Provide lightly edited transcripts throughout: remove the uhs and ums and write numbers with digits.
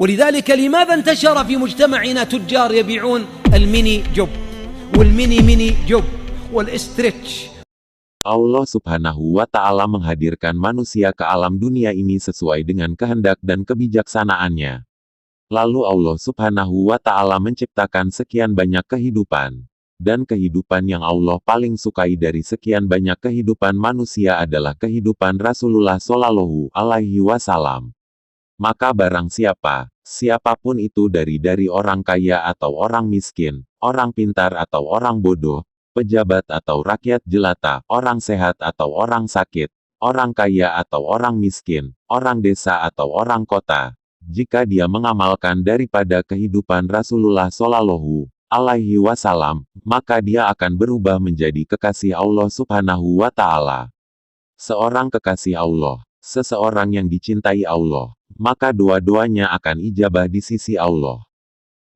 ولذلك لماذا انتشر في مجتمعنا تجار يبيعون الميني جوب والميني جوب والاسترتش. Allah Subhanahu wa Ta'ala menghadirkan manusia ke alam dunia ini sesuai dengan kehendak dan kebijaksanaannya. Lalu Allah Subhanahu wa Ta'ala menciptakan sekian banyak kehidupan. Dan kehidupan yang Allah paling sukai dari sekian banyak kehidupan manusia adalah kehidupan Rasulullah Shallallahu Alaihi Wasallam. Maka barang siapapun itu dari orang kaya atau orang miskin, orang pintar atau orang bodoh, pejabat atau rakyat jelata, orang sehat atau orang sakit, orang kaya atau orang miskin, orang desa atau orang kota, jika dia mengamalkan daripada kehidupan Rasulullah Shallallahu Alaihi Wasallam, maka dia akan berubah menjadi kekasih Allah Subhanahu wa Ta'ala. Seorang kekasih Allah, seseorang yang dicintai Allah, maka dua-duanya akan ijabah di sisi Allah.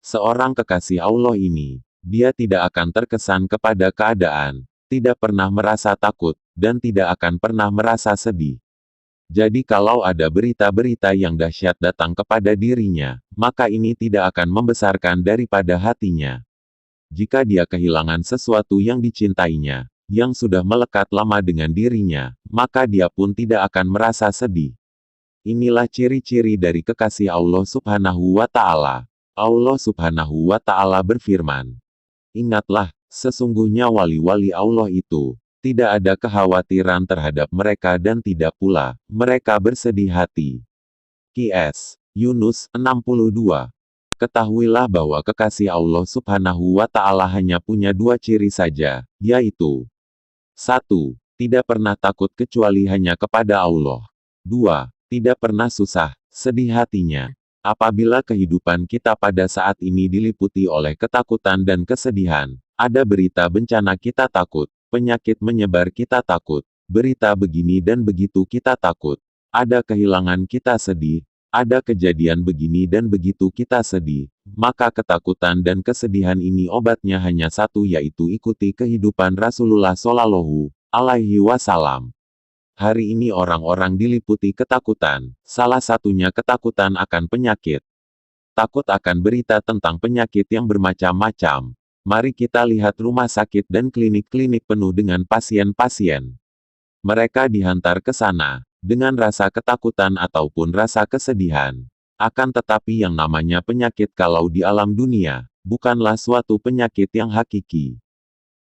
Seorang kekasih Allah ini, dia tidak akan terkesan kepada keadaan, tidak pernah merasa takut, dan tidak akan pernah merasa sedih. Jadi kalau ada berita-berita yang dahsyat datang kepada dirinya, maka ini tidak akan membesarkan daripada hatinya. Jika dia kehilangan sesuatu yang dicintainya, yang sudah melekat lama dengan dirinya, maka dia pun tidak akan merasa sedih. Inilah ciri-ciri dari kekasih Allah Subhanahu wa Ta'ala. Allah Subhanahu wa Ta'ala berfirman, "Ingatlah, sesungguhnya wali-wali Allah itu tidak ada kekhawatiran terhadap mereka dan tidak pula mereka bersedih hati." Qs. Yunus 62. Ketahuilah bahwa kekasih Allah Subhanahu wa Ta'ala hanya punya dua ciri saja, yaitu 1. Tidak pernah takut kecuali hanya kepada Allah. 2. Tidak pernah susah, sedih hatinya. Apabila kehidupan kita pada saat ini diliputi oleh ketakutan dan kesedihan, ada berita bencana kita takut, penyakit menyebar kita takut, berita begini dan begitu kita takut, ada kehilangan kita sedih, ada kejadian begini dan begitu kita sedih, maka ketakutan dan kesedihan ini obatnya hanya satu, yaitu ikuti kehidupan Rasulullah Shallallahu Alaihi Wasallam. Hari ini orang-orang diliputi ketakutan, salah satunya ketakutan akan penyakit. Takut akan berita tentang penyakit yang bermacam-macam. Mari kita lihat rumah sakit dan klinik-klinik penuh dengan pasien-pasien. Mereka dihantar ke sana dengan rasa ketakutan ataupun rasa kesedihan. Akan tetapi yang namanya penyakit kalau di alam dunia, bukanlah suatu penyakit yang hakiki.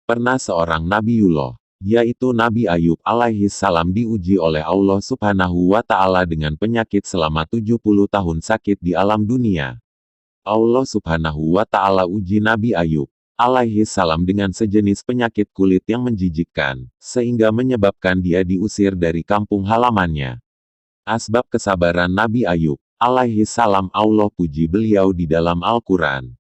Pernah seorang Nabiullah, yaitu Nabi Ayub alaihi salam, diuji oleh Allah Subhanahu wa Ta'ala dengan penyakit selama 70 tahun sakit di alam dunia. Allah Subhanahu wa Ta'ala uji Nabi Ayub alaihi salam dengan sejenis penyakit kulit yang menjijikkan, sehingga menyebabkan dia diusir dari kampung halamannya. Asbab kesabaran Nabi Ayub alaihi salam, Allah puji beliau di dalam Al-Quran.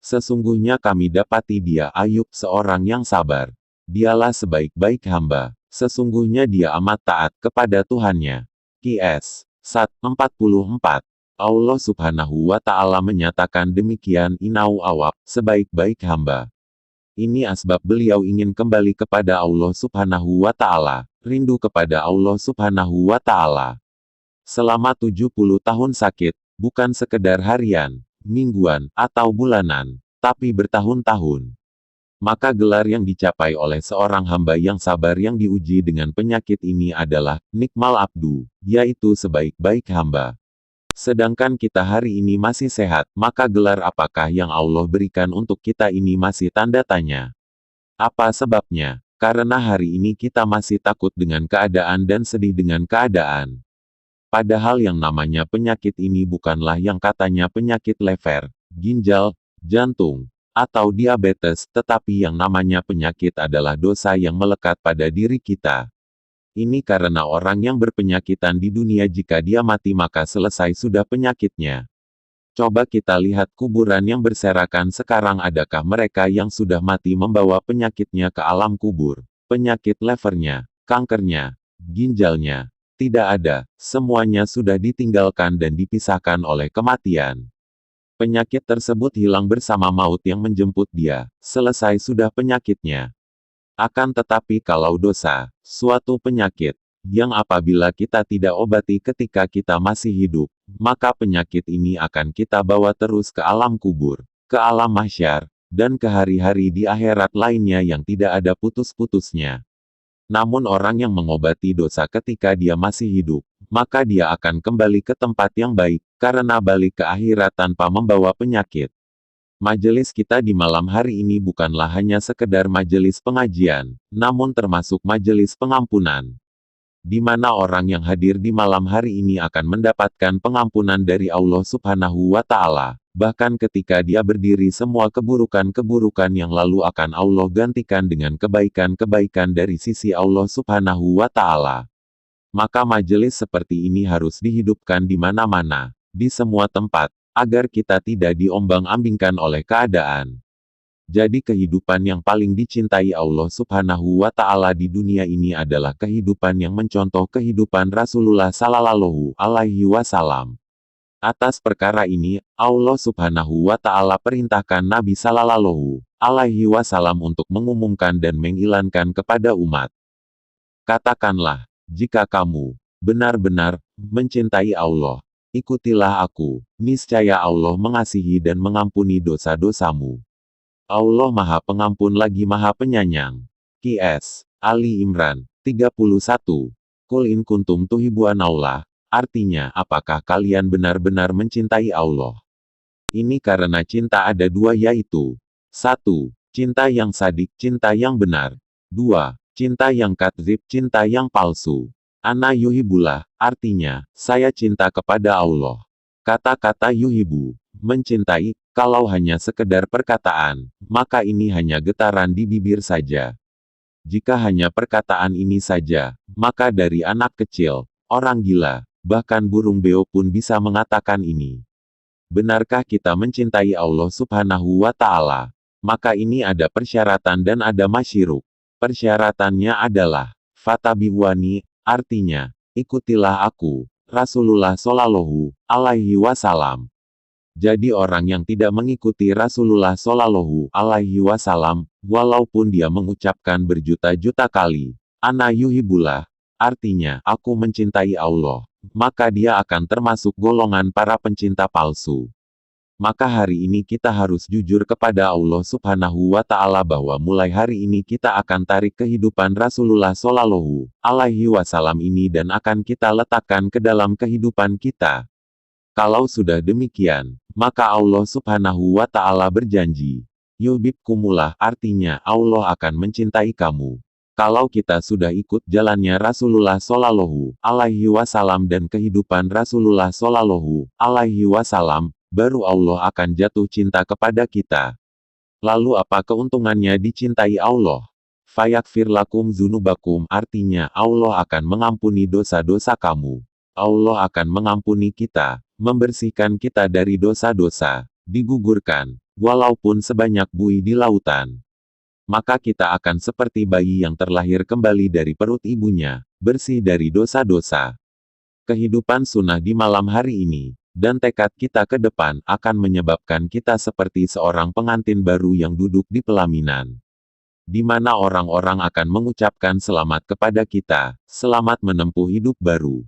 Sesungguhnya kami dapati dia Ayub seorang yang sabar. Dialah sebaik-baik hamba, sesungguhnya dia amat taat kepada Tuhannya. Qs. Sat. 44. Allah Subhanahu wa Ta'ala menyatakan demikian, Inau awab, sebaik-baik hamba. Ini asbab beliau ingin kembali kepada Allah Subhanahu wa Ta'ala, rindu kepada Allah Subhanahu wa Ta'ala. Selama 70 tahun sakit, bukan sekedar harian, mingguan, atau bulanan, tapi bertahun-tahun. Maka gelar yang dicapai oleh seorang hamba yang sabar yang diuji dengan penyakit ini adalah nikmal abdu, yaitu sebaik-baik hamba. Sedangkan kita hari ini masih sehat, maka gelar apakah yang Allah berikan untuk kita ini masih tanda tanya. Apa sebabnya? Karena hari ini kita masih takut dengan keadaan dan sedih dengan keadaan. Padahal yang namanya penyakit ini bukanlah yang katanya penyakit lever, ginjal, jantung, atau diabetes, tetapi yang namanya penyakit adalah dosa yang melekat pada diri kita. Ini karena orang yang berpenyakitan di dunia jika dia mati maka selesai sudah penyakitnya. Coba kita lihat kuburan yang berserakan sekarang, adakah mereka yang sudah mati membawa penyakitnya ke alam kubur? Penyakit levernya, kankernya, ginjalnya, tidak ada, semuanya sudah ditinggalkan dan dipisahkan oleh kematian. Penyakit tersebut hilang bersama maut yang menjemput dia, selesai sudah penyakitnya. Akan tetapi kalau dosa, suatu penyakit, yang apabila kita tidak obati ketika kita masih hidup, maka penyakit ini akan kita bawa terus ke alam kubur, ke alam mahsyar, dan ke hari-hari di akhirat lainnya yang tidak ada putus-putusnya. Namun orang yang mengobati dosa ketika dia masih hidup, maka dia akan kembali ke tempat yang baik, karena balik ke akhirat tanpa membawa penyakit. Majelis kita di malam hari ini bukanlah hanya sekedar majelis pengajian, namun termasuk majelis pengampunan, di mana orang yang hadir di malam hari ini akan mendapatkan pengampunan dari Allah Subhanahu wa Ta'ala. Bahkan ketika dia berdiri, semua keburukan-keburukan yang lalu akan Allah gantikan dengan kebaikan-kebaikan dari sisi Allah Subhanahu wa Ta'ala. Maka majelis seperti ini harus dihidupkan di mana-mana, di semua tempat, agar kita tidak diombang-ambingkan oleh keadaan. Jadi kehidupan yang paling dicintai Allah Subhanahu wa Ta'ala di dunia ini adalah kehidupan yang mencontoh kehidupan Rasulullah Sallallahu Alaihi Wasallam. Atas perkara ini, Allah Subhanahu wa Ta'ala perintahkan Nabi Sallallahu Alaihi Wasallam untuk mengumumkan dan mengiklankan kepada umat. Katakanlah, jika kamu benar-benar mencintai Allah, ikutilah aku, niscaya Allah mengasihi dan mengampuni dosa-dosamu. Allah Maha Pengampun lagi Maha Penyayang. Qs. Ali Imran 31. Qul in kuntum tuhibbuanallah, artinya, apakah kalian benar-benar mencintai Allah? Ini karena cinta ada dua, yaitu 1. Cinta yang sadik, cinta yang benar. 2. Cinta yang kadzib, cinta yang palsu. Ana yuhibullah, artinya, saya cinta kepada Allah. Kata-kata yuhibu, mencintai, kalau hanya sekedar perkataan, maka ini hanya getaran di bibir saja. Jika hanya perkataan ini saja, maka dari anak kecil, orang gila, bahkan burung beo pun bisa mengatakan ini. Benarkah kita mencintai Allah Subhanahu wa Ta'ala? Maka ini ada persyaratan dan ada masyiruk. Persyaratannya adalah fatabi'wani, artinya, ikutilah aku, Rasulullah Shallallahu Alaihi Wasallam. Jadi orang yang tidak mengikuti Rasulullah Shallallahu Alaihi Wasallam, walaupun dia mengucapkan berjuta-juta kali, ana yuhibullah, artinya, aku mencintai Allah, maka dia akan termasuk golongan para pencinta palsu. Maka hari ini kita harus jujur kepada Allah Subhanahu wa Ta'ala bahwa mulai hari ini kita akan tarik kehidupan Rasulullah Shallallahu Alaihi Wasallam ini dan akan kita letakkan ke dalam kehidupan kita. Kalau sudah demikian, maka Allah Subhanahu wa Ta'ala berjanji, yuhibbukumullah, artinya Allah akan mencintai kamu. Kalau kita sudah ikut jalannya Rasulullah Shallallahu Alaihi Wasallam dan kehidupan Rasulullah Shallallahu Alaihi Wasallam, baru Allah akan jatuh cinta kepada kita. Lalu apa keuntungannya dicintai Allah? Fayakfir lakum dzunubakum, artinya Allah akan mengampuni dosa-dosa kamu. Allah akan mengampuni kita, membersihkan kita dari dosa-dosa, digugurkan, walaupun sebanyak buih di lautan. Maka kita akan seperti bayi yang terlahir kembali dari perut ibunya, bersih dari dosa-dosa. Kehidupan sunnah di malam hari ini, dan tekad kita ke depan akan menyebabkan kita seperti seorang pengantin baru yang duduk di pelaminan, di mana orang-orang akan mengucapkan selamat kepada kita, selamat menempuh hidup baru.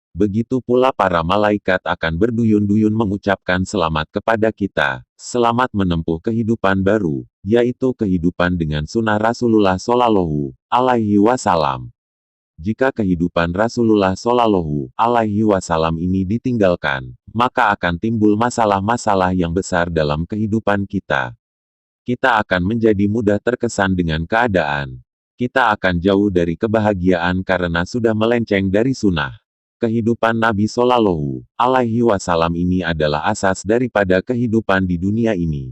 Begitu pula para malaikat akan berduyun-duyun mengucapkan selamat kepada kita, selamat menempuh kehidupan baru, yaitu kehidupan dengan sunnah Rasulullah Shallallahu Alaihi Wasallam. Jika kehidupan Rasulullah Shallallahu Alaihi Wasallam ini ditinggalkan, maka akan timbul masalah-masalah yang besar dalam kehidupan kita. Kita akan menjadi mudah terkesan dengan keadaan. Kita akan jauh dari kebahagiaan karena sudah melenceng dari sunnah. Kehidupan Nabi Shallallahu Alaihi Wasallam ini adalah asas daripada kehidupan di dunia ini.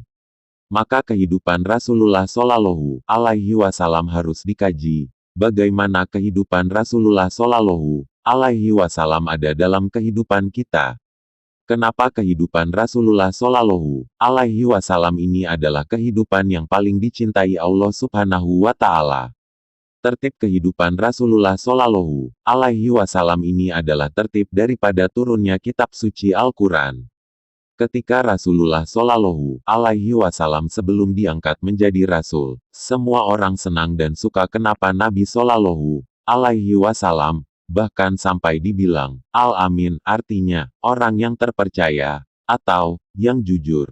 Maka kehidupan Rasulullah Shallallahu Alaihi Wasallam harus dikaji. Bagaimana kehidupan Rasulullah Shallallahu Alaihi Wasallam ada dalam kehidupan kita? Kenapa kehidupan Rasulullah Shallallahu Alaihi Wasallam ini adalah kehidupan yang paling dicintai Allah Subhanahu wa Ta'ala? Tertib kehidupan Rasulullah Shallallahu Alaihi Wasallam ini adalah tertib daripada turunnya kitab suci Al-Quran. Ketika Rasulullah Shallallahu Alaihi Wasallam sebelum diangkat menjadi Rasul, semua orang senang dan suka kenapa Nabi Shallallahu Alaihi Wasallam Bahkan sampai dibilang, Al-Amin, artinya, orang yang terpercaya, atau, yang jujur.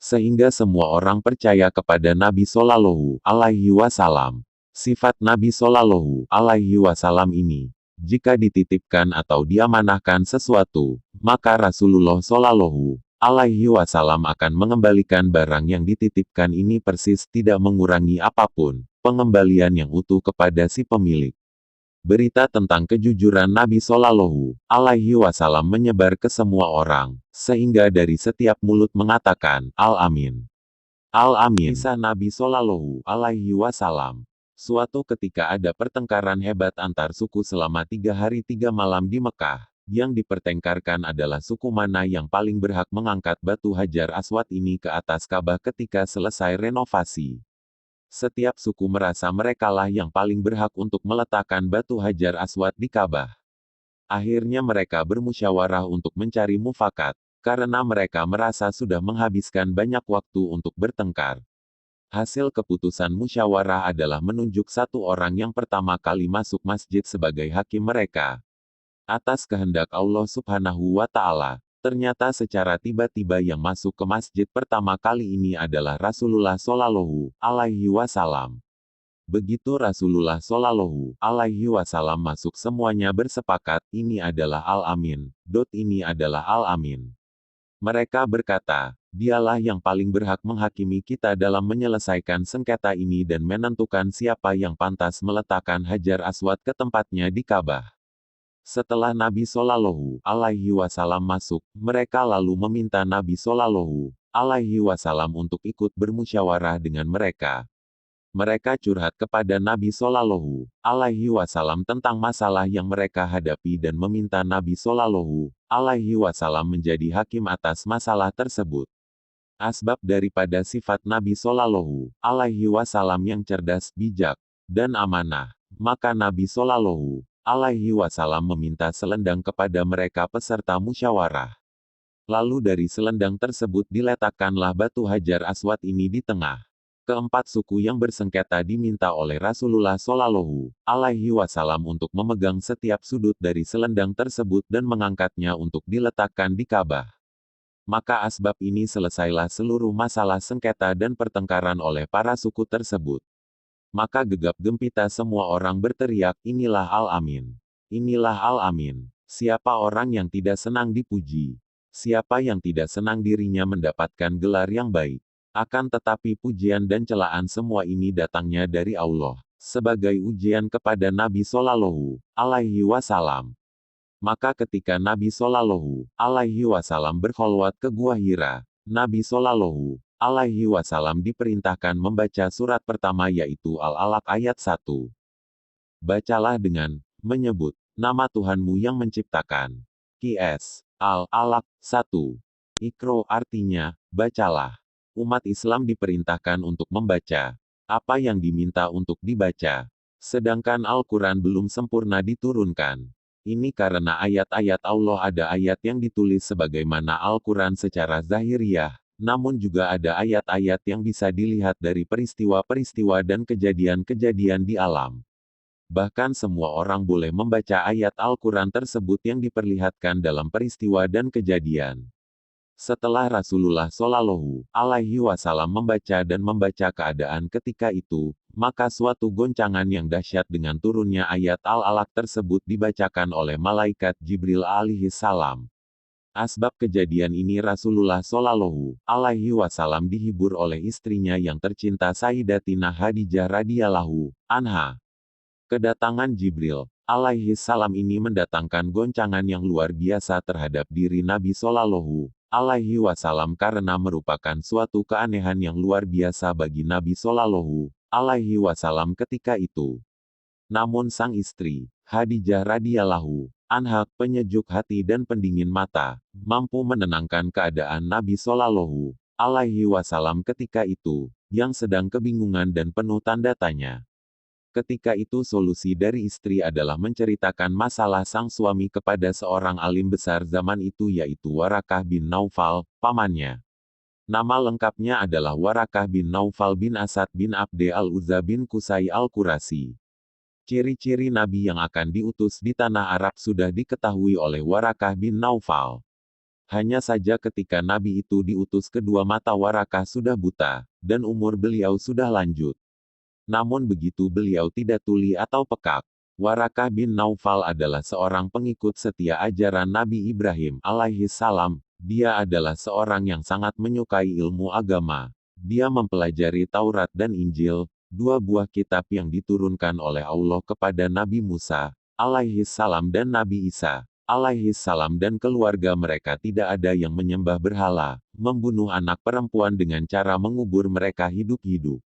Sehingga semua orang percaya kepada Nabi Shallallahu Alaihi Wasallam. Sifat Nabi Shallallahu Alaihi Wasallam ini, jika dititipkan atau diamanahkan sesuatu, maka Rasulullah Shallallahu Alaihi Wasallam akan mengembalikan barang yang dititipkan ini persis tidak mengurangi apapun, pengembalian yang utuh kepada si pemilik. Berita tentang kejujuran Nabi Shallallahu Alaihi Wasallam menyebar ke semua orang, sehingga dari setiap mulut mengatakan, Al-Amin. Al-Amin. Kisah Nabi Shallallahu Alaihi Wasallam. Suatu ketika ada pertengkaran hebat antar suku selama 3 hari 3 malam di Mekah. Yang dipertengkarkan adalah suku mana yang paling berhak mengangkat batu Hajar Aswad ini ke atas Ka'bah ketika selesai renovasi. Setiap suku merasa merekalah yang paling berhak untuk meletakkan batu Hajar Aswad di Ka'bah. Akhirnya mereka bermusyawarah untuk mencari mufakat, karena mereka merasa sudah menghabiskan banyak waktu untuk bertengkar. Hasil keputusan musyawarah adalah menunjuk satu orang yang pertama kali masuk masjid sebagai hakim mereka. Atas kehendak Allah Subhanahu wa Ta'ala, ternyata secara tiba-tiba yang masuk ke masjid pertama kali ini adalah Rasulullah Shallallahu Alaihi Wasallam. Begitu Rasulullah Shallallahu Alaihi Wasallam masuk, semuanya bersepakat, ini adalah Al-Amin. Ini adalah Al-Amin. Mereka berkata, dialah yang paling berhak menghakimi kita dalam menyelesaikan sengketa ini dan menentukan siapa yang pantas meletakkan Hajar Aswad ke tempatnya di Ka'bah. Setelah Nabi Shallallahu Alaihi Wasallam masuk, mereka lalu meminta Nabi Shallallahu Alaihi Wasallam untuk ikut bermusyawarah dengan mereka. Mereka curhat kepada Nabi Shallallahu Alaihi Wasallam tentang masalah yang mereka hadapi dan meminta Nabi Shallallahu Alaihi Wasallam menjadi hakim atas masalah tersebut. Asbab daripada sifat Nabi Shallallahu Alaihi Wasallam yang cerdas, bijak, dan amanah, maka Nabi Shallallahu Alaihi Wasallam meminta selendang kepada mereka peserta musyawarah. Lalu dari selendang tersebut diletakkanlah batu Hajar Aswad ini di tengah. Keempat suku yang bersengketa diminta oleh Rasulullah Shallallahu Alaihi Wasallam untuk memegang setiap sudut dari selendang tersebut dan mengangkatnya untuk diletakkan di Ka'bah. Maka asbab ini selesailah seluruh masalah sengketa dan pertengkaran oleh para suku tersebut. Maka gegap gempita semua orang berteriak, inilah Al-Amin. Inilah Al-Amin. Siapa orang yang tidak senang dipuji? Siapa yang tidak senang dirinya mendapatkan gelar yang baik? Akan tetapi pujian dan celaan semua ini datangnya dari Allah, sebagai ujian kepada Nabi Shallallahu Alaihi Wasallam. Maka ketika Nabi Shallallahu Alaihi Wasallam berkholwat ke Gua Hira, Nabi Shallallahu Alaihi Wasallam diperintahkan membaca surat pertama yaitu Al-Alaq ayat 1. Bacalah dengan menyebut nama Tuhanmu yang menciptakan. Qs. Al-Alaq 1. Iqra artinya, bacalah. Umat Islam diperintahkan untuk membaca apa yang diminta untuk dibaca. Sedangkan Al-Quran belum sempurna diturunkan. Ini karena ayat-ayat Allah ada ayat yang ditulis sebagaimana Al-Quran secara zahiriyah. Namun juga ada ayat-ayat yang bisa dilihat dari peristiwa-peristiwa dan kejadian-kejadian di alam. Bahkan semua orang boleh membaca ayat Al-Quran tersebut yang diperlihatkan dalam peristiwa dan kejadian. Setelah Rasulullah Shallallahu Alaihi Wasallam membaca dan membaca keadaan ketika itu, maka suatu goncangan yang dahsyat dengan turunnya ayat Al-Alaq tersebut dibacakan oleh malaikat Jibril alaihi salam. Asbab kejadian ini Rasulullah Shallallahu Alaihi Wasallam dihibur oleh istrinya yang tercinta Sayyidatina Khadijah radhiyallahu anha. Kedatangan Jibril alaihi salam ini mendatangkan goncangan yang luar biasa terhadap diri Nabi Shallallahu Alaihi Wasallam karena merupakan suatu keanehan yang luar biasa bagi Nabi Shallallahu Alaihi Wasallam ketika itu. Namun sang istri, Khadijah radhiyallahu anha, penyejuk hati dan pendingin mata, mampu menenangkan keadaan Nabi Shallallahu Alaihi Wasallam ketika itu, yang sedang kebingungan dan penuh tanda tanya. Ketika itu solusi dari istri adalah menceritakan masalah sang suami kepada seorang alim besar zaman itu yaitu Warakah bin Naufal, pamannya. Nama lengkapnya adalah Warakah bin Naufal bin Asad bin Abde al-Uzza bin Qusay al-Qurasi. Ciri-ciri nabi yang akan diutus di tanah Arab sudah diketahui oleh Warakah bin Naufal. Hanya saja ketika nabi itu diutus kedua mata Warakah sudah buta, dan umur beliau sudah lanjut. Namun begitu beliau tidak tuli atau pekak. Warakah bin Naufal adalah seorang pengikut setia ajaran Nabi Ibrahim alaihi salam. Dia adalah seorang yang sangat menyukai ilmu agama. Dia mempelajari Taurat dan Injil, dua buah kitab yang diturunkan oleh Allah kepada Nabi Musa alaihi salam dan Nabi Isa alaihi salam, dan keluarga mereka tidak ada yang menyembah berhala, membunuh anak perempuan dengan cara mengubur mereka hidup-hidup.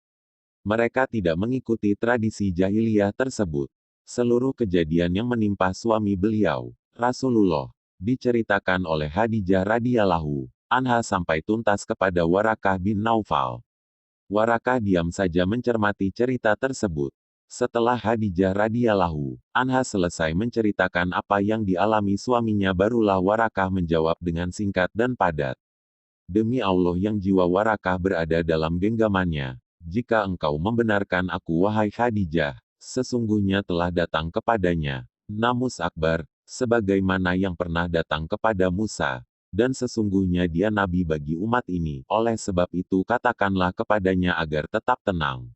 Mereka tidak mengikuti tradisi jahiliyah tersebut. Seluruh kejadian yang menimpa suami beliau, Rasulullah, diceritakan oleh Khadijah radhiyallahu anha sampai tuntas kepada Warakah bin Naufal. Warakah diam saja mencermati cerita tersebut. Setelah Khadijah radhiyallahu anha selesai menceritakan apa yang dialami suaminya, barulah Warakah menjawab dengan singkat dan padat. Demi Allah yang jiwa Warakah berada dalam genggamannya, jika engkau membenarkan aku wahai Khadijah, sesungguhnya telah datang kepadanya Namus Akbar, sebagaimana yang pernah datang kepada Musa, dan sesungguhnya dia nabi bagi umat ini, oleh sebab itu katakanlah kepadanya agar tetap tenang.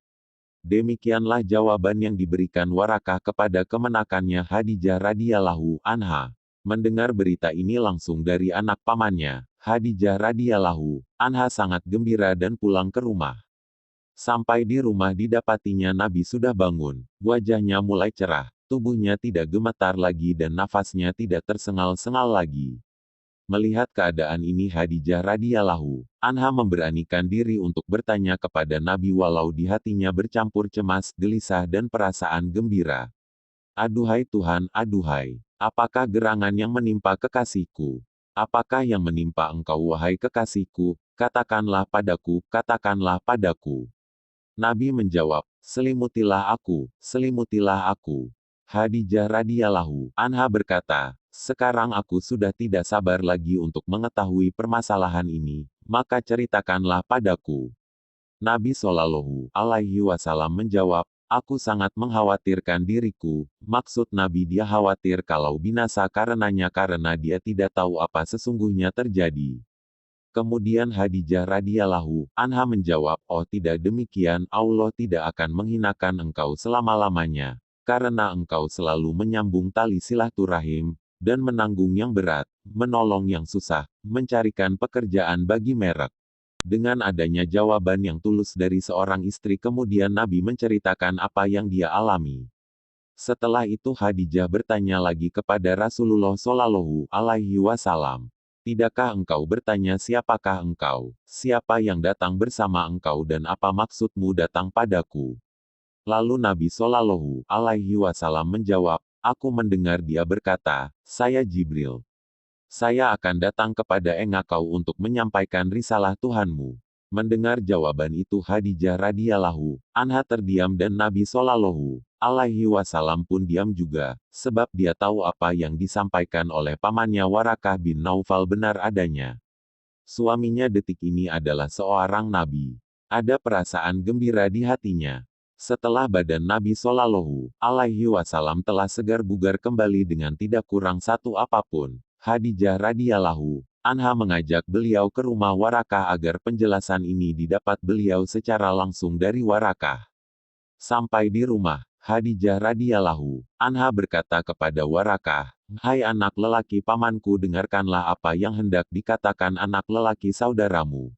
Demikianlah jawaban yang diberikan Warakah kepada kemenakannya Khadijah radhiyallahu anha. Mendengar berita ini langsung dari anak pamannya, Khadijah radhiyallahu anha sangat gembira dan pulang ke rumah. Sampai di rumah didapatinya Nabi sudah bangun, wajahnya mulai cerah, tubuhnya tidak gemetar lagi dan nafasnya tidak tersengal-sengal lagi. Melihat keadaan ini Khadijah radhiyallahu anha memberanikan diri untuk bertanya kepada Nabi walau di hatinya bercampur cemas, gelisah dan perasaan gembira. Aduhai Tuhan, aduhai, apakah gerangan yang menimpa kekasihku? Apakah yang menimpa engkau wahai kekasihku? Katakanlah padaku, katakanlah padaku. Nabi menjawab, selimutilah aku, selimutilah aku. Khadijah radhiyallahu anha berkata, sekarang aku sudah tidak sabar lagi untuk mengetahui permasalahan ini, maka ceritakanlah padaku. Nabi Shallallahu alaihi wasallam menjawab, aku sangat mengkhawatirkan diriku. Maksud Nabi, dia khawatir kalau binasa karenanya karena dia tidak tahu apa sesungguhnya terjadi. Kemudian Khadijah radhiyallahu anha menjawab, oh tidak demikian, Allah tidak akan menghinakan engkau selama-lamanya, karena engkau selalu menyambung tali silaturahim, dan menanggung yang berat, menolong yang susah, mencarikan pekerjaan bagi merek. Dengan adanya jawaban yang tulus dari seorang istri, kemudian Nabi menceritakan apa yang dia alami. Setelah itu Khadijah bertanya lagi kepada Rasulullah Shallallahu alaihi wasallam. Tidakkah engkau bertanya siapakah engkau, siapa yang datang bersama engkau dan apa maksudmu datang padaku? Lalu Nabi Shallallahu alaihi wasallam menjawab, aku mendengar dia berkata, saya Jibril. Saya akan datang kepada engkau untuk menyampaikan risalah Tuhanmu. Mendengar jawaban itu Khadijah radhiyallahu anha terdiam dan Nabi Shallallahu alaihi wasallam pun diam juga, sebab dia tahu apa yang disampaikan oleh pamannya Warakah bin Naufal benar adanya. Suaminya detik ini adalah seorang nabi. Ada perasaan gembira di hatinya. Setelah badan Nabi Shallallahu alaihi wasallam telah segar bugar kembali dengan tidak kurang satu apapun, Khadijah radhiyallahu anha mengajak beliau ke rumah Warakah agar penjelasan ini didapat beliau secara langsung dari Warakah. Sampai di rumah, Khadijah radhiyallahu anha berkata kepada Warakah, hai anak lelaki pamanku, dengarkanlah apa yang hendak dikatakan anak lelaki saudaramu.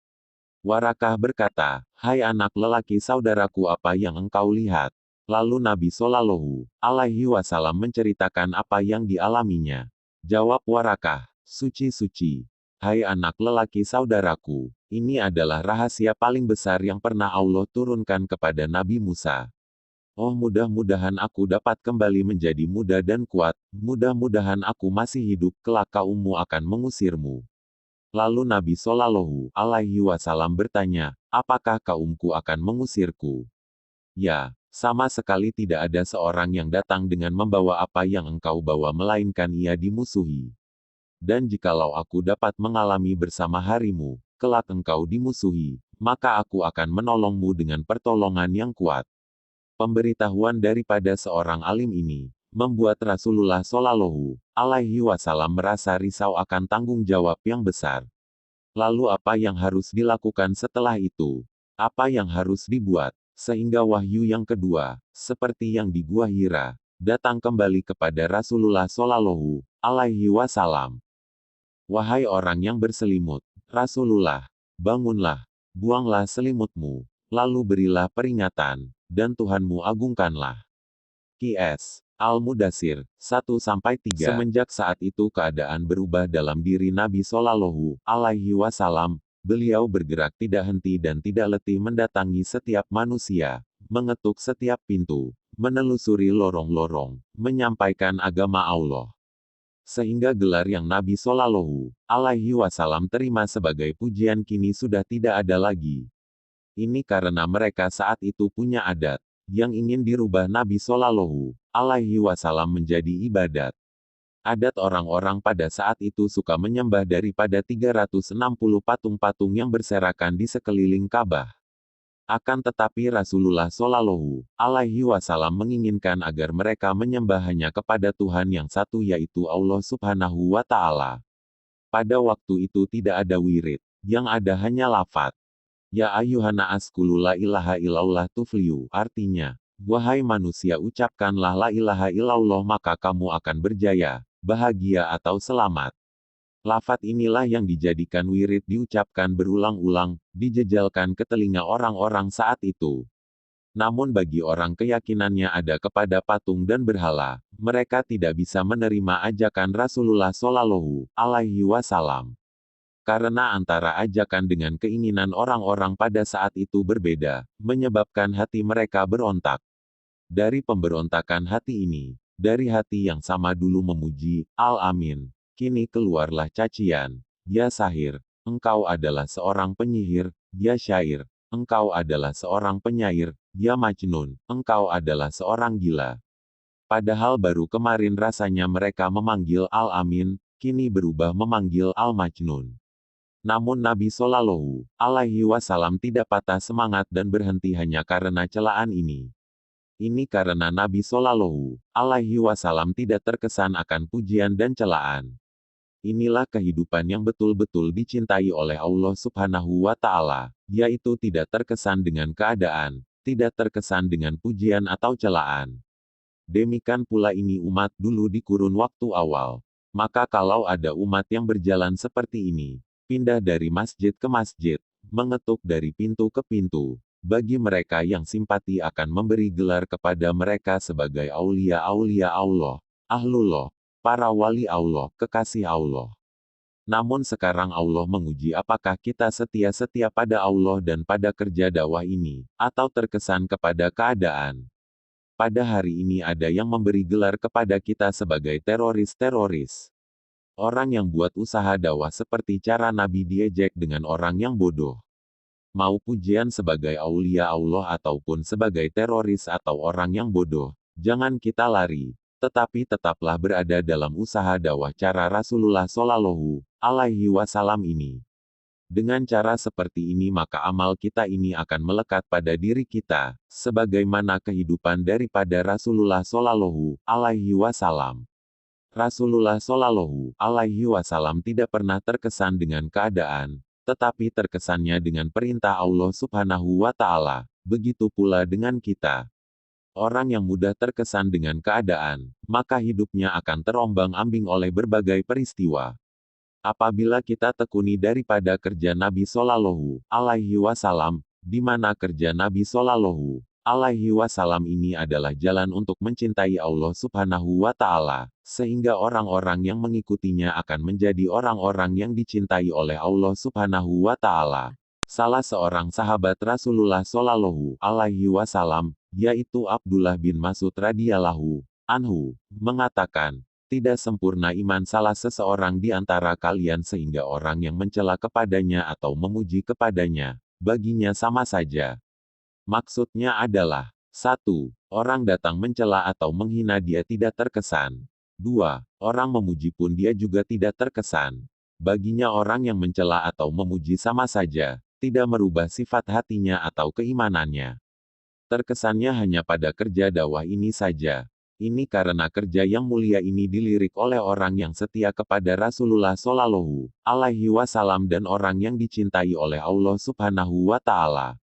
Warakah berkata, hai anak lelaki saudaraku, apa yang engkau lihat? Lalu Nabi Shallallahu alaihi wasallam menceritakan apa yang dialaminya. Jawab Warakah, suci-suci. Hai anak lelaki saudaraku, ini adalah rahasia paling besar yang pernah Allah turunkan kepada Nabi Musa. Oh mudah-mudahan aku dapat kembali menjadi muda dan kuat, mudah-mudahan aku masih hidup kelak kaummu akan mengusirmu. Lalu Nabi Shallallahu alaihi wasallam bertanya, apakah kaumku akan mengusirku? Ya, sama sekali tidak ada seorang yang datang dengan membawa apa yang engkau bawa melainkan ia dimusuhi. Dan jikalau aku dapat mengalami bersama harimu, kelak engkau dimusuhi, maka aku akan menolongmu dengan pertolongan yang kuat. Pemberitahuan daripada seorang alim ini membuat Rasulullah Shallallahu Alaihi Wasallam merasa risau akan tanggung jawab yang besar. Lalu apa yang harus dilakukan setelah itu? Apa yang harus dibuat? Sehingga wahyu yang kedua, seperti yang di Gua Hira, datang kembali kepada Rasulullah Shallallahu Alaihi Wasallam. Wahai orang yang berselimut, Rasulullah, bangunlah, buanglah selimutmu, lalu berilah peringatan, dan Tuhanmu agungkanlah. Qs. Al-Mudassir 1-3. Semenjak saat itu keadaan berubah dalam diri Nabi Shallallahu Alaihi Wasallam. Beliau bergerak tidak henti dan tidak letih mendatangi setiap manusia, mengetuk setiap pintu, menelusuri lorong-lorong, menyampaikan agama Allah. Sehingga gelar yang Nabi Shallallahu Alaihi Wasallam terima sebagai pujian kini sudah tidak ada lagi. Ini karena mereka saat itu punya adat yang ingin dirubah Nabi Shallallahu Alaihi Wasallam menjadi ibadat. Adat orang-orang pada saat itu suka menyembah daripada 360 patung-patung yang berserakan di sekeliling Ka'bah. Akan tetapi Rasulullah Shallallahu Alaihi Wasallam menginginkan agar mereka menyembah hanya kepada Tuhan yang satu yaitu Allah Subhanahu wa Ta'ala. Pada waktu itu tidak ada wirid, yang ada hanya lafaz. Ya ayyuhana askulu la ilaha illallah tuflihu, artinya, wahai manusia ucapkanlah la ilaha illallah maka kamu akan berjaya, bahagia atau selamat. Lafaz inilah yang dijadikan wirid diucapkan berulang-ulang, dijejalkan ke telinga orang-orang saat itu. Namun bagi orang keyakinannya ada kepada patung dan berhala, mereka tidak bisa menerima ajakan Rasulullah Shallallahu Alaihi Wasallam. Karena antara ajakan dengan keinginan orang-orang pada saat itu berbeda, menyebabkan hati mereka berontak. Dari pemberontakan hati ini, dari hati yang sama dulu memuji, Al-Amin, kini keluarlah cacian. Ya sahir, engkau adalah seorang penyihir. Ya syair, engkau adalah seorang penyair. Ya Majnun, engkau adalah seorang gila. Padahal baru kemarin rasanya mereka memanggil Al-Amin, kini berubah memanggil Al-Majnun. Namun Nabi Shallallahu Alaihi Wasallam tidak patah semangat dan berhenti hanya karena celaan ini. Ini karena Nabi Shallallahu Alaihi Wasallam tidak terkesan akan pujian dan celaan. Inilah kehidupan yang betul-betul dicintai oleh Allah Subhanahu wa Ta'ala, yaitu tidak terkesan dengan keadaan, tidak terkesan dengan pujian atau celaan. Demikian pula ini umat dulu di kurun waktu awal. Maka kalau ada umat yang berjalan seperti ini, pindah dari masjid ke masjid, mengetuk dari pintu ke pintu, bagi mereka yang simpati akan memberi gelar kepada mereka sebagai aulia-aulia Allah, ahlullah, para wali Allah, kekasih Allah. Namun sekarang Allah menguji apakah kita setia-setia pada Allah dan pada kerja dakwah ini, atau terkesan kepada keadaan. Pada hari ini ada yang memberi gelar kepada kita sebagai teroris-teroris. Orang yang buat usaha dakwah seperti cara Nabi diejek dengan orang yang bodoh. Mau pujian sebagai aulia Allah ataupun sebagai teroris atau orang yang bodoh, jangan kita lari, tetapi tetaplah berada dalam usaha dakwah cara Rasulullah Shallallahu Alaihi Wasallam ini. Dengan cara seperti ini maka amal kita ini akan melekat pada diri kita, sebagaimana kehidupan daripada Rasulullah Shallallahu Alaihi Wasallam. Rasulullah Shallallahu Alaihi Wasallam tidak pernah terkesan dengan keadaan, tetapi terkesannya dengan perintah Allah Subhanahu wa Ta'ala. Begitu pula dengan kita. Orang yang mudah terkesan dengan keadaan, maka hidupnya akan terombang-ambing oleh berbagai peristiwa. Apabila kita tekuni daripada kerja Nabi Shallallahu Alaihi Wasallam, di mana kerja Nabi Shallallahu Alaihi Wasallam ini adalah jalan untuk mencintai Allah Subhanahu wa Ta'ala, sehingga orang-orang yang mengikutinya akan menjadi orang-orang yang dicintai oleh Allah Subhanahu wa Ta'ala. Salah seorang sahabat Rasulullah Shallallahu Alaihi Wasallam, yaitu Abdullah bin Mas'ud radhiyallahu anhu, mengatakan, tidak sempurna iman salah seseorang di antara kalian sehingga orang yang mencela kepadanya atau memuji kepadanya, baginya sama saja. Maksudnya adalah, 1. Orang datang mencela atau menghina dia tidak terkesan. 2. Orang memuji pun dia juga tidak terkesan. Baginya orang yang mencela atau memuji sama saja, tidak merubah sifat hatinya atau keimanannya. Terkesannya hanya pada kerja dakwah ini saja. Ini karena kerja yang mulia ini dilirik oleh orang yang setia kepada Rasulullah Shallallahu Alaihi Wasallam dan orang yang dicintai oleh Allah Subhanahu wa Ta'ala.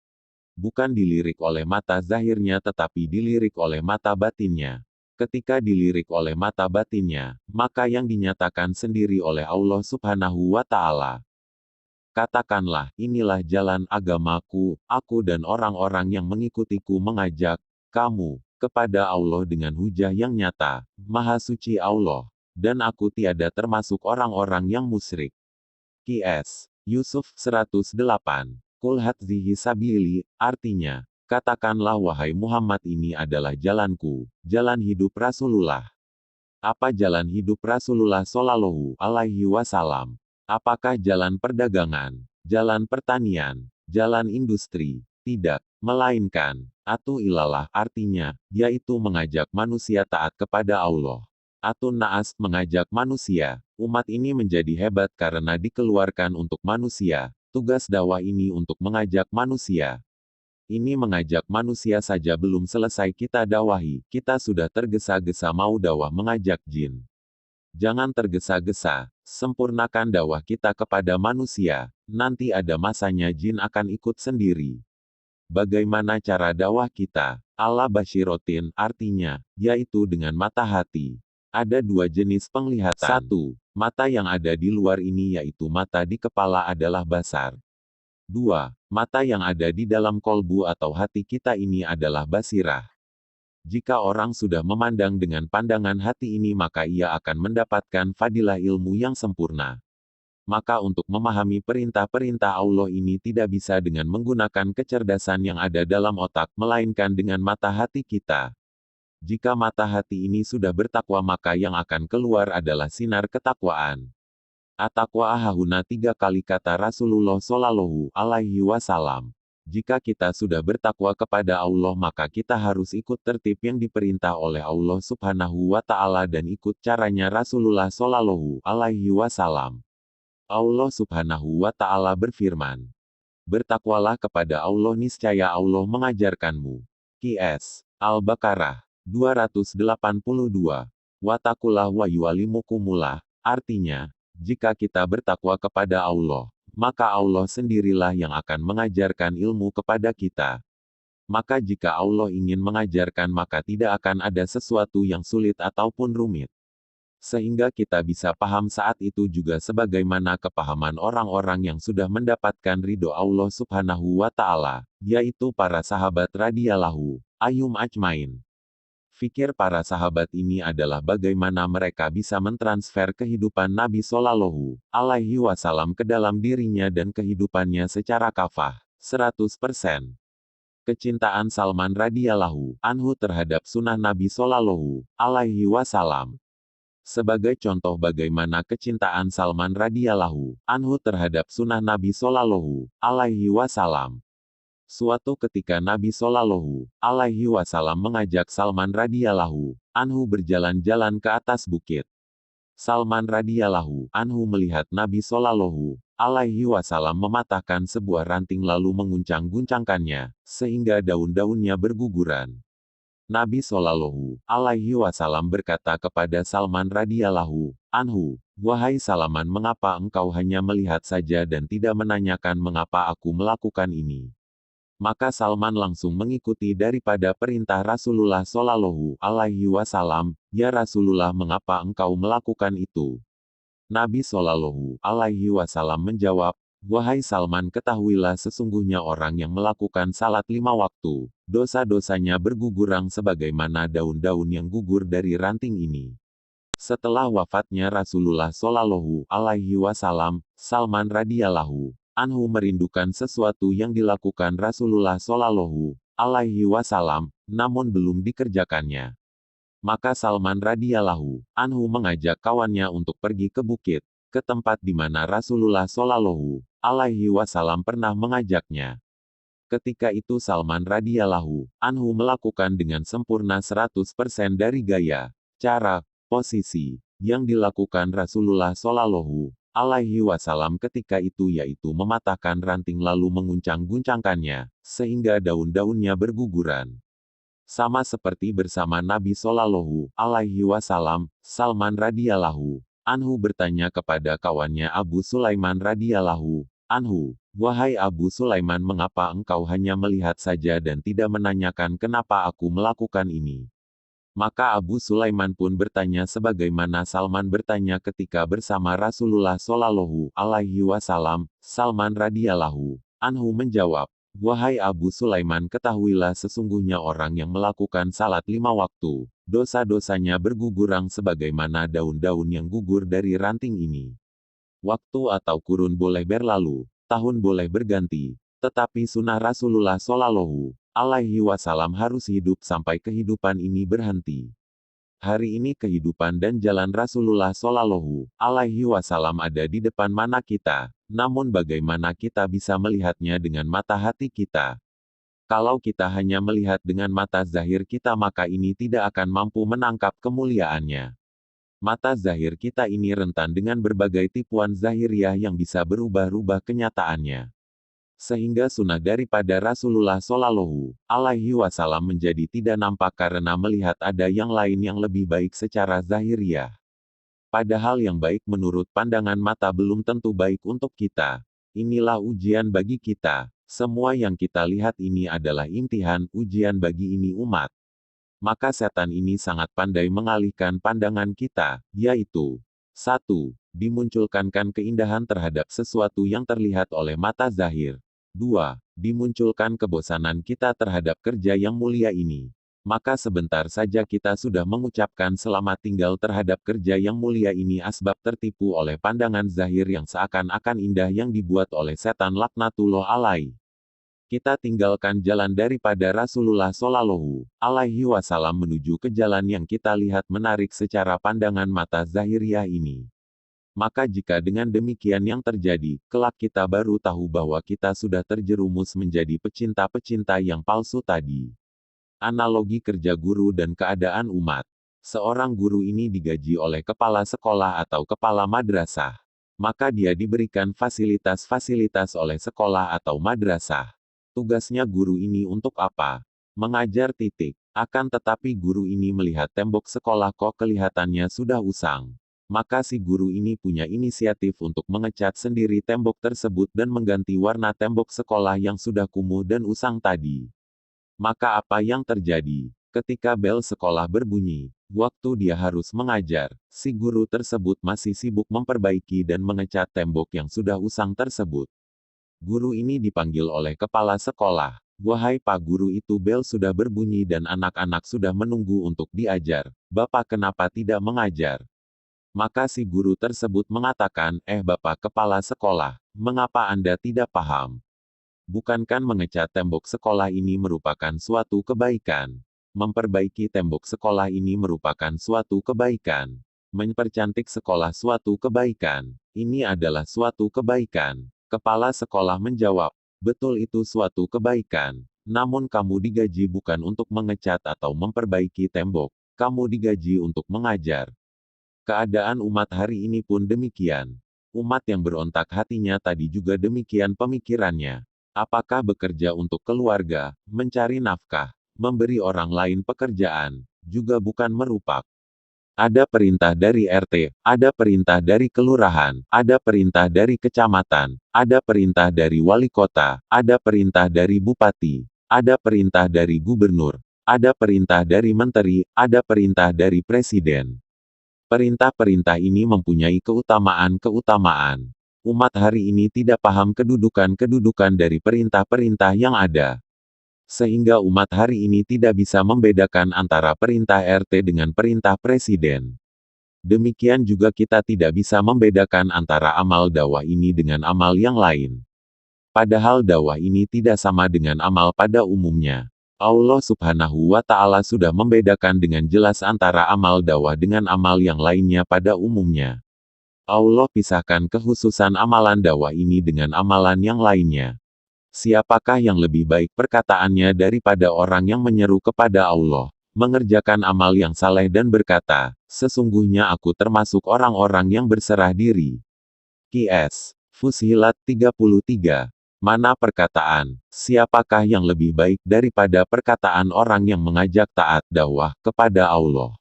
Bukan dilirik oleh mata zahirnya tetapi dilirik oleh mata batinnya. Ketika dilirik oleh mata batinnya, maka yang dinyatakan sendiri oleh Allah Subhanahu wa Ta'ala. Katakanlah, inilah jalan agamaku, aku dan orang-orang yang mengikutiku mengajak kamu kepada Allah dengan hujah yang nyata. Maha suci Allah, dan aku tiada termasuk orang-orang yang musyrik. Qs. Yusuf 108. Qul hadzihi sabili, artinya, katakanlah wahai Muhammad ini adalah jalanku, jalan hidup Rasulullah. Apa jalan hidup Rasulullah Shallallahu Alaihi Wasallam? Apakah jalan perdagangan, jalan pertanian, jalan industri? Tidak, melainkan, atu ilalah artinya, yaitu mengajak manusia taat kepada Allah. Atun naas mengajak manusia. Umat ini menjadi hebat karena dikeluarkan untuk manusia. Tugas dakwah ini untuk mengajak manusia. Ini mengajak manusia saja belum selesai kita dakwahi, kita sudah tergesa-gesa mau dakwah mengajak jin. Jangan tergesa-gesa, sempurnakan dakwah kita kepada manusia, nanti ada masanya jin akan ikut sendiri. Bagaimana cara dakwah kita? Ala basyirotin, artinya, yaitu dengan mata hati. Ada dua jenis penglihatan. 1. Mata yang ada di luar ini yaitu mata di kepala adalah basar. 2. Mata yang ada di dalam kolbu atau hati kita ini adalah basirah. Jika orang sudah memandang dengan pandangan hati ini maka ia akan mendapatkan fadilah ilmu yang sempurna. Maka untuk memahami perintah-perintah Allah ini tidak bisa dengan menggunakan kecerdasan yang ada dalam otak, melainkan dengan mata hati kita. Jika mata hati ini sudah bertakwa maka yang akan keluar adalah sinar ketakwaan. At-taqwa ahahuna 3 kali kata Rasulullah Shallallahu Alaihi Wasallam. Jika kita sudah bertakwa kepada Allah maka kita harus ikut tertib yang diperintah oleh Allah Subhanahu wa Ta'ala dan ikut caranya Rasulullah Shallallahu Alaihi Wasallam. Allah Subhanahu wa Ta'ala berfirman, bertakwalah kepada Allah niscaya Allah mengajarkanmu. Qs. Al-Baqarah 282. Watakullah wa yu'allimukumullah, artinya, jika kita bertakwa kepada Allah, maka Allah sendirilah yang akan mengajarkan ilmu kepada kita. Maka jika Allah ingin mengajarkan maka tidak akan ada sesuatu yang sulit ataupun rumit. Sehingga kita bisa paham saat itu juga sebagaimana kepahaman orang-orang yang sudah mendapatkan ridho Allah Subhanahu wa Ta'ala, yaitu para sahabat radhiyallahu anhum ajmain. Fikir para sahabat ini adalah bagaimana mereka bisa mentransfer kehidupan Nabi Shallallahu Alaihi Wasallam ke dalam dirinya dan kehidupannya secara kafah, 100%. Kecintaan Salman radhiyallahu anhu terhadap sunnah Nabi Shallallahu Alaihi Wasallam. Sebagai contoh bagaimana kecintaan Salman radhiyallahu anhu terhadap sunnah Nabi Shallallahu Alaihi Wasallam. Suatu ketika Nabi Shallallahu Alaihi Wasallam mengajak Salman radhiyallahu anhu berjalan-jalan ke atas bukit. Salman radhiyallahu anhu melihat Nabi Shallallahu Alaihi Wasallam mematahkan sebuah ranting lalu menguncang-guncangkannya, sehingga daun-daunnya berguguran. Nabi Shallallahu Alaihi Wasallam berkata kepada Salman radhiyallahu anhu, wahai Salman, mengapa engkau hanya melihat saja dan tidak menanyakan mengapa aku melakukan ini? Maka Salman langsung mengikuti daripada perintah Rasulullah Shallallahu Alaihi Wasallam, ya Rasulullah, mengapa engkau melakukan itu? Nabi Shallallahu Alaihi Wasallam menjawab, wahai Salman, ketahuilah sesungguhnya orang yang melakukan salat 5 waktu, dosa-dosanya bergugurang sebagaimana daun-daun yang gugur dari ranting ini. Setelah wafatnya Rasulullah Shallallahu Alaihi Wasallam, Salman radhiyallahu anhu merindukan sesuatu yang dilakukan Rasulullah Shallallahu Alaihi Wasallam, namun belum dikerjakannya. Maka Salman radhiyallahu anhu mengajak kawannya untuk pergi ke bukit, ke tempat di mana Rasulullah Shallallahu Alaihi Wasallam pernah mengajaknya. Ketika itu Salman radhiyallahu anhu melakukan dengan sempurna 100% dari gaya, cara, posisi yang dilakukan Rasulullah Shallallahu Alaihi Wasallam ketika itu, yaitu mematahkan ranting lalu menguncang-guncangkannya, sehingga daun-daunnya berguguran. Sama seperti bersama Nabi Shallallahu Alaihi Wasallam, Salman radhiyallahu anhu bertanya kepada kawannya Abu Sulaiman radhiyallahu anhu, "Wahai Abu Sulaiman, mengapa engkau hanya melihat saja dan tidak menanyakan kenapa aku melakukan ini?" Maka Abu Sulaiman pun bertanya sebagaimana Salman bertanya ketika bersama Rasulullah Shallallahu Alaihi Wasallam. Salman radhiyallahu anhu menjawab, "Wahai Abu Sulaiman, ketahuilah sesungguhnya orang yang melakukan salat 5 waktu, dosa-dosanya bergugurang sebagaimana daun-daun yang gugur dari ranting ini. Waktu atau kurun boleh berlalu, tahun boleh berganti, tetapi sunnah Rasulullah Shallallahu Alaihi Wasallam harus hidup sampai kehidupan ini berhenti." Hari ini kehidupan dan jalan Rasulullah Shallallahu Alaihi Wasallam ada di depan mata kita, namun bagaimana kita bisa melihatnya dengan mata hati kita? Kalau kita hanya melihat dengan mata zahir kita, maka ini tidak akan mampu menangkap kemuliaannya. Mata zahir kita ini rentan dengan berbagai tipuan zahiriah yang bisa berubah-ubah kenyataannya. Sehingga sunnah daripada Rasulullah Shallallahu Alaihi Wasallam menjadi tidak nampak karena melihat ada yang lain yang lebih baik secara zahiriah. Padahal yang baik menurut pandangan mata belum tentu baik untuk kita. Inilah ujian bagi kita. Semua yang kita lihat ini adalah imtihan, ujian bagi ini umat. Maka setan ini sangat pandai mengalihkan pandangan kita, yaitu 1. Dimunculkan keindahan terhadap sesuatu yang terlihat oleh mata zahir. 2. Dimunculkan kebosanan kita terhadap kerja yang mulia ini. Maka sebentar saja kita sudah mengucapkan selamat tinggal terhadap kerja yang mulia ini asbab tertipu oleh pandangan zahir yang seakan-akan indah yang dibuat oleh setan laknatullah alaih. Kita tinggalkan jalan daripada Rasulullah Shallallahu Alaihi Wasallam menuju ke jalan yang kita lihat menarik secara pandangan mata zahiriah ini. Maka jika dengan demikian yang terjadi, kelak kita baru tahu bahwa kita sudah terjerumus menjadi pecinta-pecinta yang palsu tadi. Analogi kerja guru dan keadaan umat. Seorang guru ini digaji oleh kepala sekolah atau kepala madrasah. Maka dia diberikan fasilitas-fasilitas oleh sekolah atau madrasah. Tugasnya guru ini untuk apa? Mengajar titik. Akan tetapi guru ini melihat tembok sekolah kok kelihatannya sudah usang. Maka si guru ini punya inisiatif untuk mengecat sendiri tembok tersebut dan mengganti warna tembok sekolah yang sudah kumuh dan usang tadi. Maka apa yang terjadi? Ketika bel sekolah berbunyi, waktu dia harus mengajar, si guru tersebut masih sibuk memperbaiki dan mengecat tembok yang sudah usang tersebut. Guru ini dipanggil oleh kepala sekolah. "Wahai Pak Guru, itu bel sudah berbunyi dan anak-anak sudah menunggu untuk diajar. Bapak kenapa tidak mengajar?" Maka si guru tersebut mengatakan, Bapak kepala sekolah, mengapa Anda tidak paham? Bukankah mengecat tembok sekolah ini merupakan suatu kebaikan? Memperbaiki tembok sekolah ini merupakan suatu kebaikan. Mempercantik sekolah suatu kebaikan. Ini adalah suatu kebaikan." Kepala sekolah menjawab, "Betul, itu suatu kebaikan. Namun kamu digaji bukan untuk mengecat atau memperbaiki tembok. Kamu digaji untuk mengajar." Keadaan umat hari ini pun demikian. Umat yang berontak hatinya tadi juga demikian pemikirannya. Apakah bekerja untuk keluarga, mencari nafkah, memberi orang lain pekerjaan, juga bukan merupak. Ada perintah dari RT, ada perintah dari kelurahan, ada perintah dari kecamatan, ada perintah dari wali kota, ada perintah dari bupati, ada perintah dari gubernur, ada perintah dari menteri, ada perintah dari presiden. Perintah-perintah ini mempunyai keutamaan-keutamaan. Umat hari ini tidak paham kedudukan-kedudukan dari perintah-perintah yang ada. Sehingga umat hari ini tidak bisa membedakan antara perintah RT dengan perintah presiden. Demikian juga kita tidak bisa membedakan antara amal dakwah ini dengan amal yang lain. Padahal dakwah ini tidak sama dengan amal pada umumnya. Allah Subhanahu wa Ta'ala sudah membedakan dengan jelas antara amal dakwah dengan amal yang lainnya pada umumnya. Allah pisahkan kekhususan amalan dakwah ini dengan amalan yang lainnya. Siapakah yang lebih baik perkataannya daripada orang yang menyeru kepada Allah, mengerjakan amal yang saleh dan berkata, "Sesungguhnya aku termasuk orang-orang yang berserah diri." QS. Fussilat 33. Mana perkataan, siapakah yang lebih baik daripada perkataan orang yang mengajak taat dakwah kepada Allah?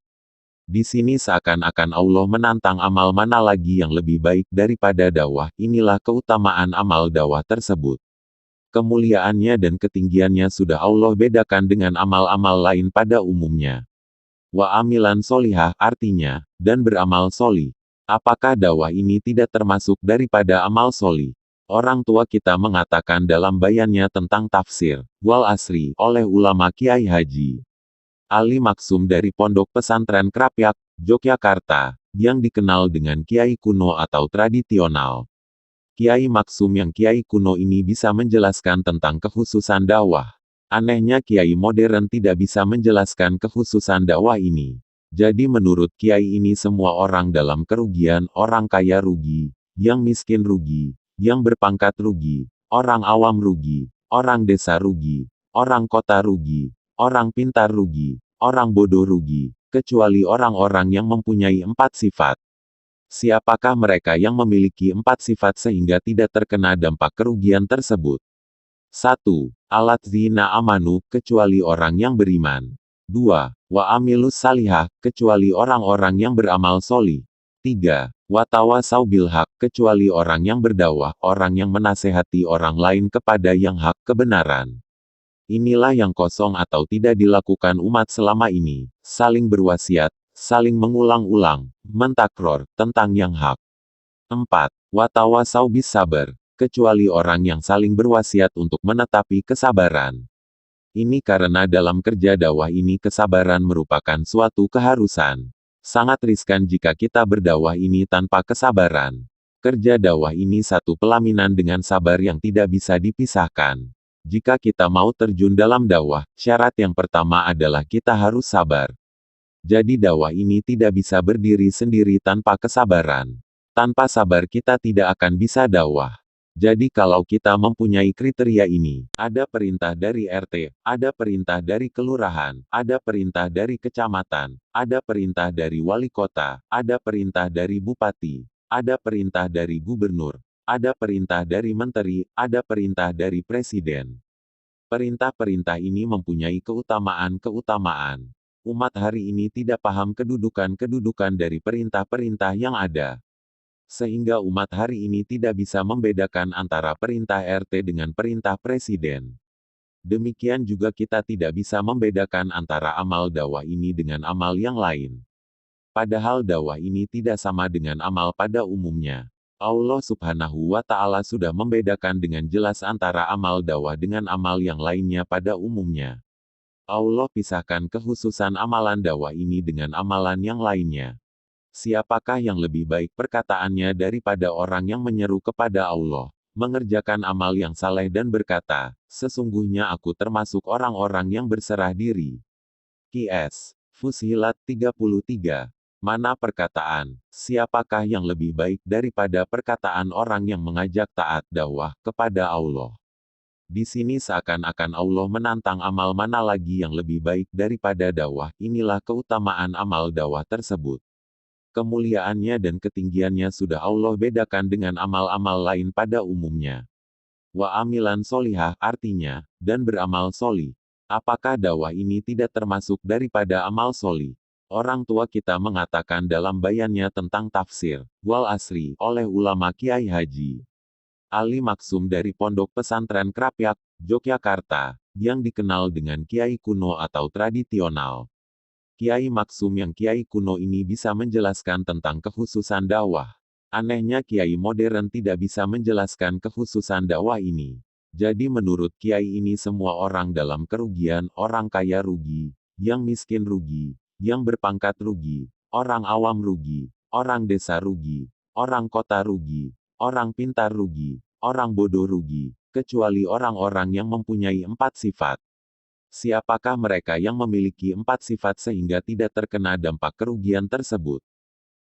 Di sini seakan-akan Allah menantang amal mana lagi yang lebih baik daripada dakwah. Inilah keutamaan amal dakwah tersebut. Kemuliaannya dan ketinggiannya sudah Allah bedakan dengan amal-amal lain pada umumnya. Wa amilan solihah artinya, dan beramal soli. Apakah dakwah ini tidak termasuk daripada amal soli? Orang tua kita mengatakan dalam bayannya tentang tafsir, Wal Asri, oleh ulama Kiai Haji Ali Maksum dari Pondok Pesantren Krapyak, Yogyakarta, yang dikenal dengan Kiai kuno atau tradisional. Kiai Maksum yang Kiai kuno ini bisa menjelaskan tentang kekhususan dakwah. Anehnya Kiai modern tidak bisa menjelaskan kekhususan dakwah ini. Jadi menurut Kiai ini semua orang dalam kerugian, orang kaya rugi, yang miskin rugi, yang berpangkat rugi, orang awam rugi, orang desa rugi, orang kota rugi, orang pintar rugi, orang bodoh rugi, kecuali orang-orang yang mempunyai 4 sifat. Siapakah mereka yang memiliki 4 sifat sehingga tidak terkena dampak kerugian tersebut? 1. Alat zina amanu, kecuali orang yang beriman. 2. Wa amilus salihah, kecuali orang-orang yang beramal soli. 3. Watawasau bil haq, kecuali orang yang berdakwah, orang yang menasehati orang lain kepada yang hak kebenaran. Inilah yang kosong atau tidak dilakukan umat selama ini, saling berwasiat, saling mengulang-ulang, mentakror, tentang yang hak. 4. Watawasau bis sabar, kecuali orang yang saling berwasiat untuk menetapi kesabaran. Ini karena dalam kerja dakwah ini kesabaran merupakan suatu keharusan. Sangat riskan jika kita berdakwah ini tanpa kesabaran. Kerja dakwah ini satu pelaminan dengan sabar yang tidak bisa dipisahkan. Jika kita mau terjun dalam dakwah, syarat yang pertama adalah kita harus sabar. Jadi dakwah ini tidak bisa berdiri sendiri tanpa kesabaran. Tanpa sabar kita tidak akan bisa dakwah. Jadi kalau kita mempunyai kriteria ini, ada perintah dari RT, ada perintah dari kelurahan, ada perintah dari kecamatan, ada perintah dari wali kota, ada perintah dari bupati, ada perintah dari gubernur, ada perintah dari menteri, ada perintah dari presiden. Perintah-perintah ini mempunyai keutamaan-keutamaan. Umat hari ini tidak paham kedudukan-kedudukan dari perintah-perintah yang ada. Sehingga umat hari ini tidak bisa membedakan antara perintah RT dengan perintah presiden. Demikian juga kita tidak bisa membedakan antara amal dakwah ini dengan amal yang lain. Padahal dakwah ini tidak sama dengan amal pada umumnya. Allah Subhanahu wa Ta'ala sudah membedakan dengan jelas antara amal dakwah dengan amal yang lainnya pada umumnya. Allah pisahkan kekhususan amalan dakwah ini dengan amalan yang lainnya. Siapakah yang lebih baik perkataannya daripada orang yang menyeru kepada Allah, mengerjakan amal yang saleh dan berkata, sesungguhnya aku termasuk orang-orang yang berserah diri. QS. Fussilat 33. Mana perkataan, siapakah yang lebih baik daripada perkataan orang yang mengajak taat dakwah kepada Allah? Di sini seakan-akan Allah menantang amal mana lagi yang lebih baik daripada dakwah. Inilah keutamaan amal dakwah tersebut. Kemuliaannya dan ketinggiannya sudah Allah bedakan dengan amal-amal lain pada umumnya. Wa amilan solihah artinya, dan beramal soli. Apakah dakwah ini tidak termasuk daripada amal soli? Orang tua kita mengatakan dalam bayannya tentang tafsir, Wal Asri, oleh ulama Kiai Haji Ali Maksum dari Pondok Pesantren Krapyak, Yogyakarta, yang dikenal dengan Kiai kuno atau tradisional. Kiai Maksum yang Kiai kuno ini bisa menjelaskan tentang kekhususan dakwah. Anehnya Kiai modern tidak bisa menjelaskan kekhususan dakwah ini. Jadi menurut Kiai ini semua orang dalam kerugian, orang kaya rugi, yang miskin rugi, yang berpangkat rugi, orang awam rugi, orang desa rugi, orang kota rugi, orang pintar rugi, orang bodoh rugi, kecuali orang-orang yang mempunyai 4 sifat. Siapakah mereka yang memiliki 4 sifat sehingga tidak terkena dampak kerugian tersebut?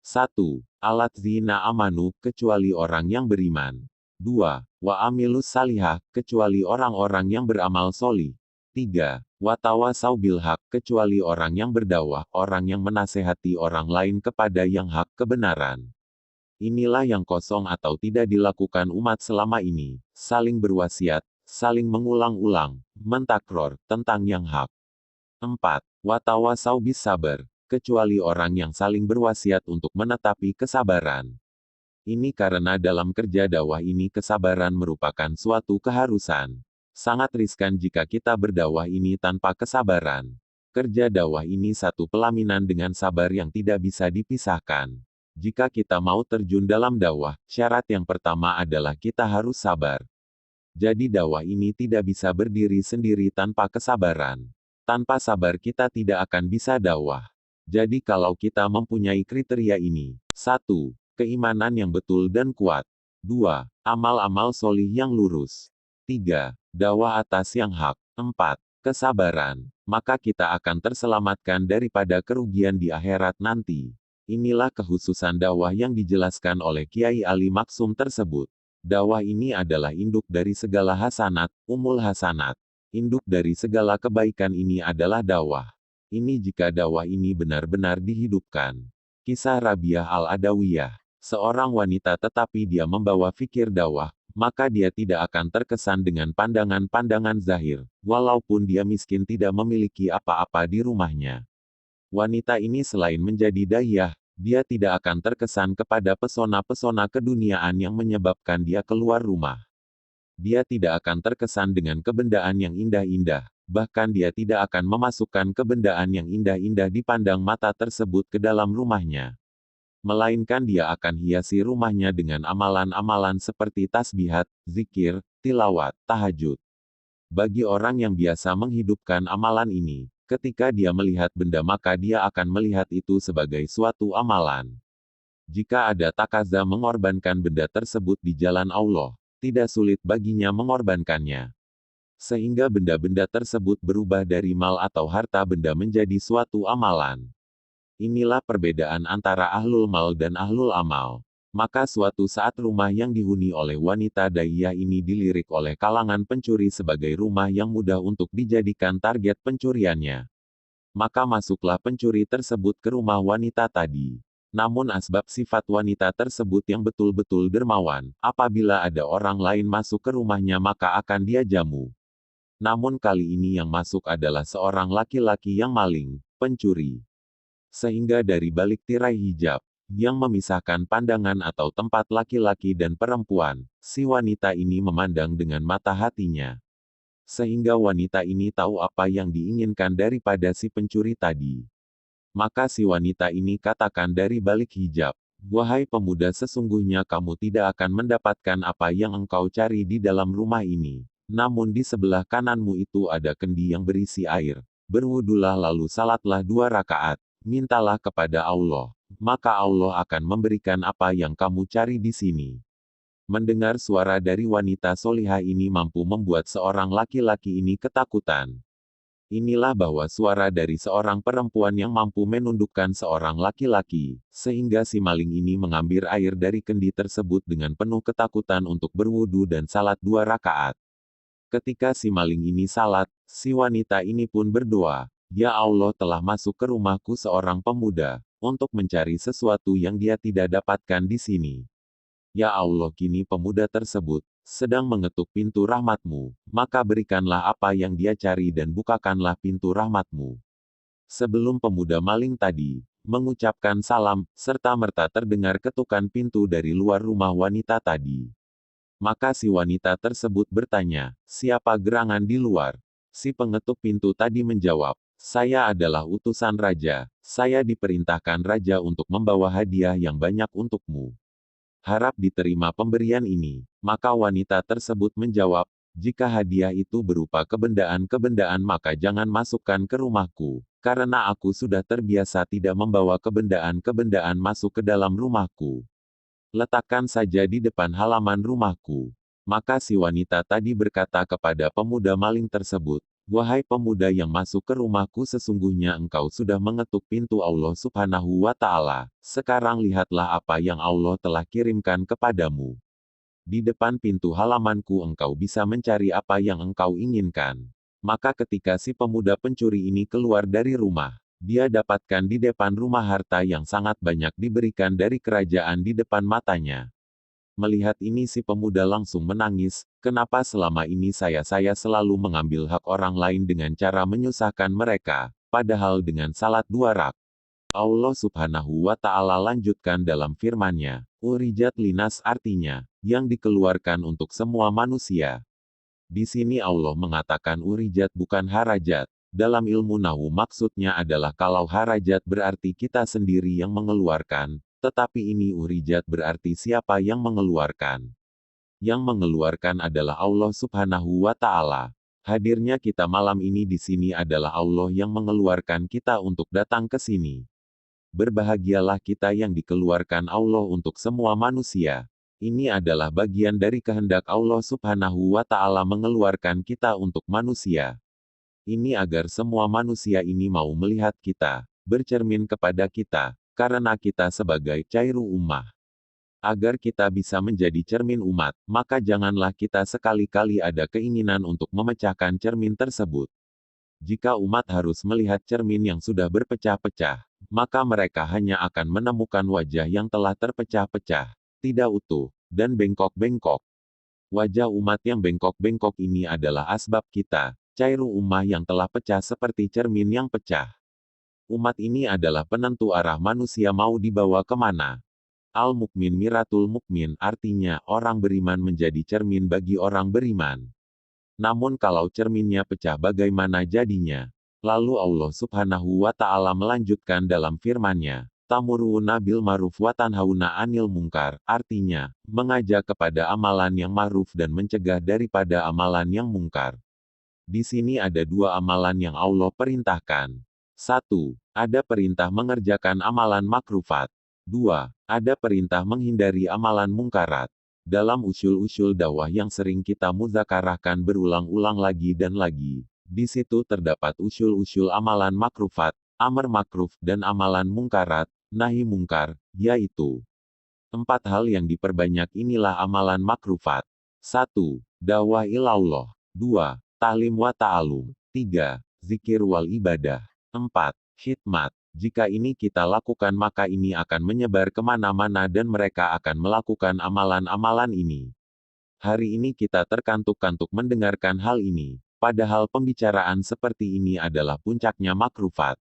1. Alat zina amanu, kecuali orang yang beriman. 2. Wa amilus salihah, kecuali orang-orang yang beramal soli. 3. Watawasau bil haq, kecuali orang yang berdakwah, orang yang menasehati orang lain kepada yang hak kebenaran. Inilah yang kosong atau tidak dilakukan umat selama ini, saling berwasiat, saling mengulang-ulang, mentakror, tentang yang hak. 4. Watawasau bis sabar, kecuali orang yang saling berwasiat untuk menetapi kesabaran. Ini karena dalam kerja dakwah ini kesabaran merupakan suatu keharusan. Sangat riskan jika kita berdakwah ini tanpa kesabaran. Kerja dakwah ini satu pelaminan dengan sabar yang tidak bisa dipisahkan. Jika kita mau terjun dalam dakwah, syarat yang pertama adalah kita harus sabar. Jadi dakwah ini tidak bisa berdiri sendiri tanpa kesabaran. Tanpa sabar kita tidak akan bisa dakwah. Jadi kalau kita mempunyai kriteria ini, 1. Keimanan yang betul dan kuat. 2. Amal-amal solih yang lurus. 3. Dakwah atas yang hak. 4. Kesabaran. Maka kita akan terselamatkan daripada kerugian di akhirat nanti. Inilah kekhususan dakwah yang dijelaskan oleh Kiai Ali Maksum tersebut. Dakwah ini adalah induk dari segala hasanat, umul hasanat. Induk dari segala kebaikan ini adalah dakwah. Ini jika dakwah ini benar-benar dihidupkan. Kisah Rabiah Al-Adawiyah. Seorang wanita tetapi dia membawa fikir dakwah, maka dia tidak akan terkesan dengan pandangan-pandangan zahir, walaupun dia miskin tidak memiliki apa-apa di rumahnya. Wanita ini selain menjadi daiyah, dia tidak akan terkesan kepada pesona-pesona keduniaan yang menyebabkan dia keluar rumah. Dia tidak akan terkesan dengan kebendaan yang indah-indah, bahkan dia tidak akan memasukkan kebendaan yang indah-indah dipandang mata tersebut ke dalam rumahnya. Melainkan dia akan hiasi rumahnya dengan amalan-amalan seperti tasbihat, zikir, tilawat, tahajud. Bagi orang yang biasa menghidupkan amalan ini, ketika dia melihat benda maka dia akan melihat itu sebagai suatu amalan. Jika ada takaza mengorbankan benda tersebut di jalan Allah, tidak sulit baginya mengorbankannya. Sehingga benda-benda tersebut berubah dari mal atau harta benda menjadi suatu amalan. Inilah perbedaan antara ahlul mal dan ahlul amal. Maka suatu saat rumah yang dihuni oleh wanita daiyah ini dilirik oleh kalangan pencuri sebagai rumah yang mudah untuk dijadikan target pencuriannya. Maka masuklah pencuri tersebut ke rumah wanita tadi. Namun asbab sifat wanita tersebut yang betul-betul dermawan, apabila ada orang lain masuk ke rumahnya maka akan dia jamu. Namun kali ini yang masuk adalah seorang laki-laki yang maling, pencuri. Sehingga dari balik tirai hijab, yang memisahkan pandangan atau tempat laki-laki dan perempuan, si wanita ini memandang dengan mata hatinya. Sehingga wanita ini tahu apa yang diinginkan daripada si pencuri tadi. Maka si wanita ini katakan dari balik hijab, "Wahai pemuda, sesungguhnya kamu tidak akan mendapatkan apa yang engkau cari di dalam rumah ini. Namun di sebelah kananmu itu ada kendi yang berisi air. Berwudulah lalu salatlah 2 rakaat. Mintalah kepada Allah, maka Allah akan memberikan apa yang kamu cari di sini." Mendengar suara dari wanita solihah ini mampu membuat seorang laki-laki ini ketakutan. Inilah bahwa suara dari seorang perempuan yang mampu menundukkan seorang laki-laki, sehingga si maling ini mengambil air dari kendi tersebut dengan penuh ketakutan untuk berwudu dan salat 2 rakaat. Ketika si maling ini salat, si wanita ini pun berdoa, "Ya Allah, telah masuk ke rumahku seorang pemuda, untuk mencari sesuatu yang dia tidak dapatkan di sini. Ya Allah, kini pemuda tersebut sedang mengetuk pintu rahmat-Mu, maka berikanlah apa yang dia cari dan bukakanlah pintu rahmat-Mu." Sebelum pemuda maling tadi mengucapkan salam, serta-merta terdengar ketukan pintu dari luar rumah wanita tadi. Maka si wanita tersebut bertanya, "Siapa gerangan di luar?" Si pengetuk pintu tadi menjawab, "Saya adalah utusan raja, saya diperintahkan raja untuk membawa hadiah yang banyak untukmu. Harap diterima pemberian ini." Maka wanita tersebut menjawab, "Jika hadiah itu berupa kebendaan-kebendaan maka jangan masukkan ke rumahku, karena aku sudah terbiasa tidak membawa kebendaan-kebendaan masuk ke dalam rumahku. Letakkan saja di depan halaman rumahku." Maka si wanita tadi berkata kepada pemuda maling tersebut, "Wahai pemuda yang masuk ke rumahku, sesungguhnya engkau sudah mengetuk pintu Allah Subhanahu wa Ta'ala. Sekarang lihatlah apa yang Allah telah kirimkan kepadamu. Di depan pintu halamanku engkau bisa mencari apa yang engkau inginkan." Maka ketika si pemuda pencuri ini keluar dari rumah, Dia dapatkan di depan rumah harta yang sangat banyak diberikan dari kerajaan di depan matanya. Melihat ini si pemuda langsung menangis, kenapa selama ini saya selalu mengambil hak orang lain dengan cara menyusahkan mereka, padahal dengan salat 2 rakaat. Allah Subhanahu wa Ta'ala lanjutkan dalam firman-Nya, Urijat linas artinya, yang dikeluarkan untuk semua manusia. Di sini Allah mengatakan urijat bukan harajat. Dalam ilmu nahwu maksudnya adalah kalau harajat berarti kita sendiri yang mengeluarkan, tetapi ini urijat berarti siapa yang mengeluarkan. Yang mengeluarkan adalah Allah Subhanahu wa Ta'ala. Hadirnya kita malam ini di sini adalah Allah yang mengeluarkan kita untuk datang ke sini. Berbahagialah kita yang dikeluarkan Allah untuk semua manusia. Ini adalah bagian dari kehendak Allah Subhanahu wa Ta'ala mengeluarkan kita untuk manusia. Ini agar semua manusia ini mau melihat kita, bercermin kepada kita, karena kita sebagai cairu ummah. Agar kita bisa menjadi cermin umat, maka janganlah kita sekali-kali ada keinginan untuk memecahkan cermin tersebut. Jika umat harus melihat cermin yang sudah berpecah-pecah, maka mereka hanya akan menemukan wajah yang telah terpecah-pecah, tidak utuh, dan bengkok-bengkok. Wajah umat yang bengkok-bengkok ini adalah asbab kita, cairu ummah yang telah pecah seperti cermin yang pecah. Umat ini adalah penentu arah manusia mau dibawa kemana. Al-Mukmin Miratul Mukmin artinya orang beriman menjadi cermin bagi orang beriman. Namun kalau cerminnya pecah bagaimana jadinya? Lalu Allah Subhanahu wa Ta'ala melanjutkan dalam firman-Nya, Tamuruna bil ma'ruf wa tanhauna 'anil munkar, artinya, mengajak kepada amalan yang ma'ruf dan mencegah daripada amalan yang mungkar. Di sini ada 2 amalan yang Allah perintahkan. 1. Ada perintah mengerjakan amalan makrufat. 2. Ada perintah menghindari amalan mungkarat. Dalam usul-usul dakwah yang sering kita muzakarahkan berulang-ulang lagi dan lagi, di situ terdapat usul-usul amalan makrufat, amar makruf dan amalan mungkarat, nahi mungkar, yaitu 4 hal yang diperbanyak inilah amalan makrufat. 1. Dakwah ilallah. 2. Ta'lim wa ta'alum. 3. Zikir wal ibadah. 4. Khidmat. Jika ini kita lakukan maka ini akan menyebar kemana-mana dan mereka akan melakukan amalan-amalan ini. Hari ini kita terkantuk-kantuk mendengarkan hal ini, padahal pembicaraan seperti ini adalah puncaknya makrufat.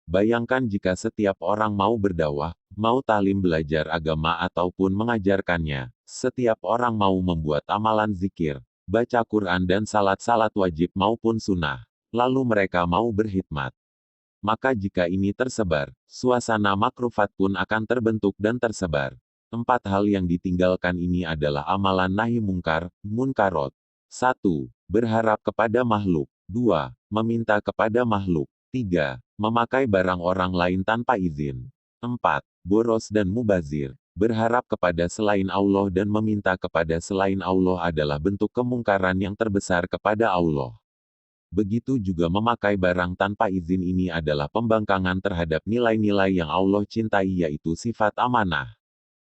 Bayangkan jika setiap orang mau berdakwah, mau talim belajar agama ataupun mengajarkannya, setiap orang mau membuat amalan zikir, baca Quran dan salat-salat wajib maupun sunnah, lalu mereka mau berkhidmat. Maka jika ini tersebar, suasana makrufat pun akan terbentuk dan tersebar. 4 hal yang ditinggalkan ini adalah amalan nahi mungkar, munkarot. 1. Berharap kepada makhluk. 2. Meminta kepada makhluk. 3. Memakai barang orang lain tanpa izin. 4. Boros dan mubazir. Berharap kepada selain Allah dan meminta kepada selain Allah adalah bentuk kemungkaran yang terbesar kepada Allah. Begitu juga memakai barang tanpa izin ini adalah pembangkangan terhadap nilai-nilai yang Allah cintai yaitu sifat amanah.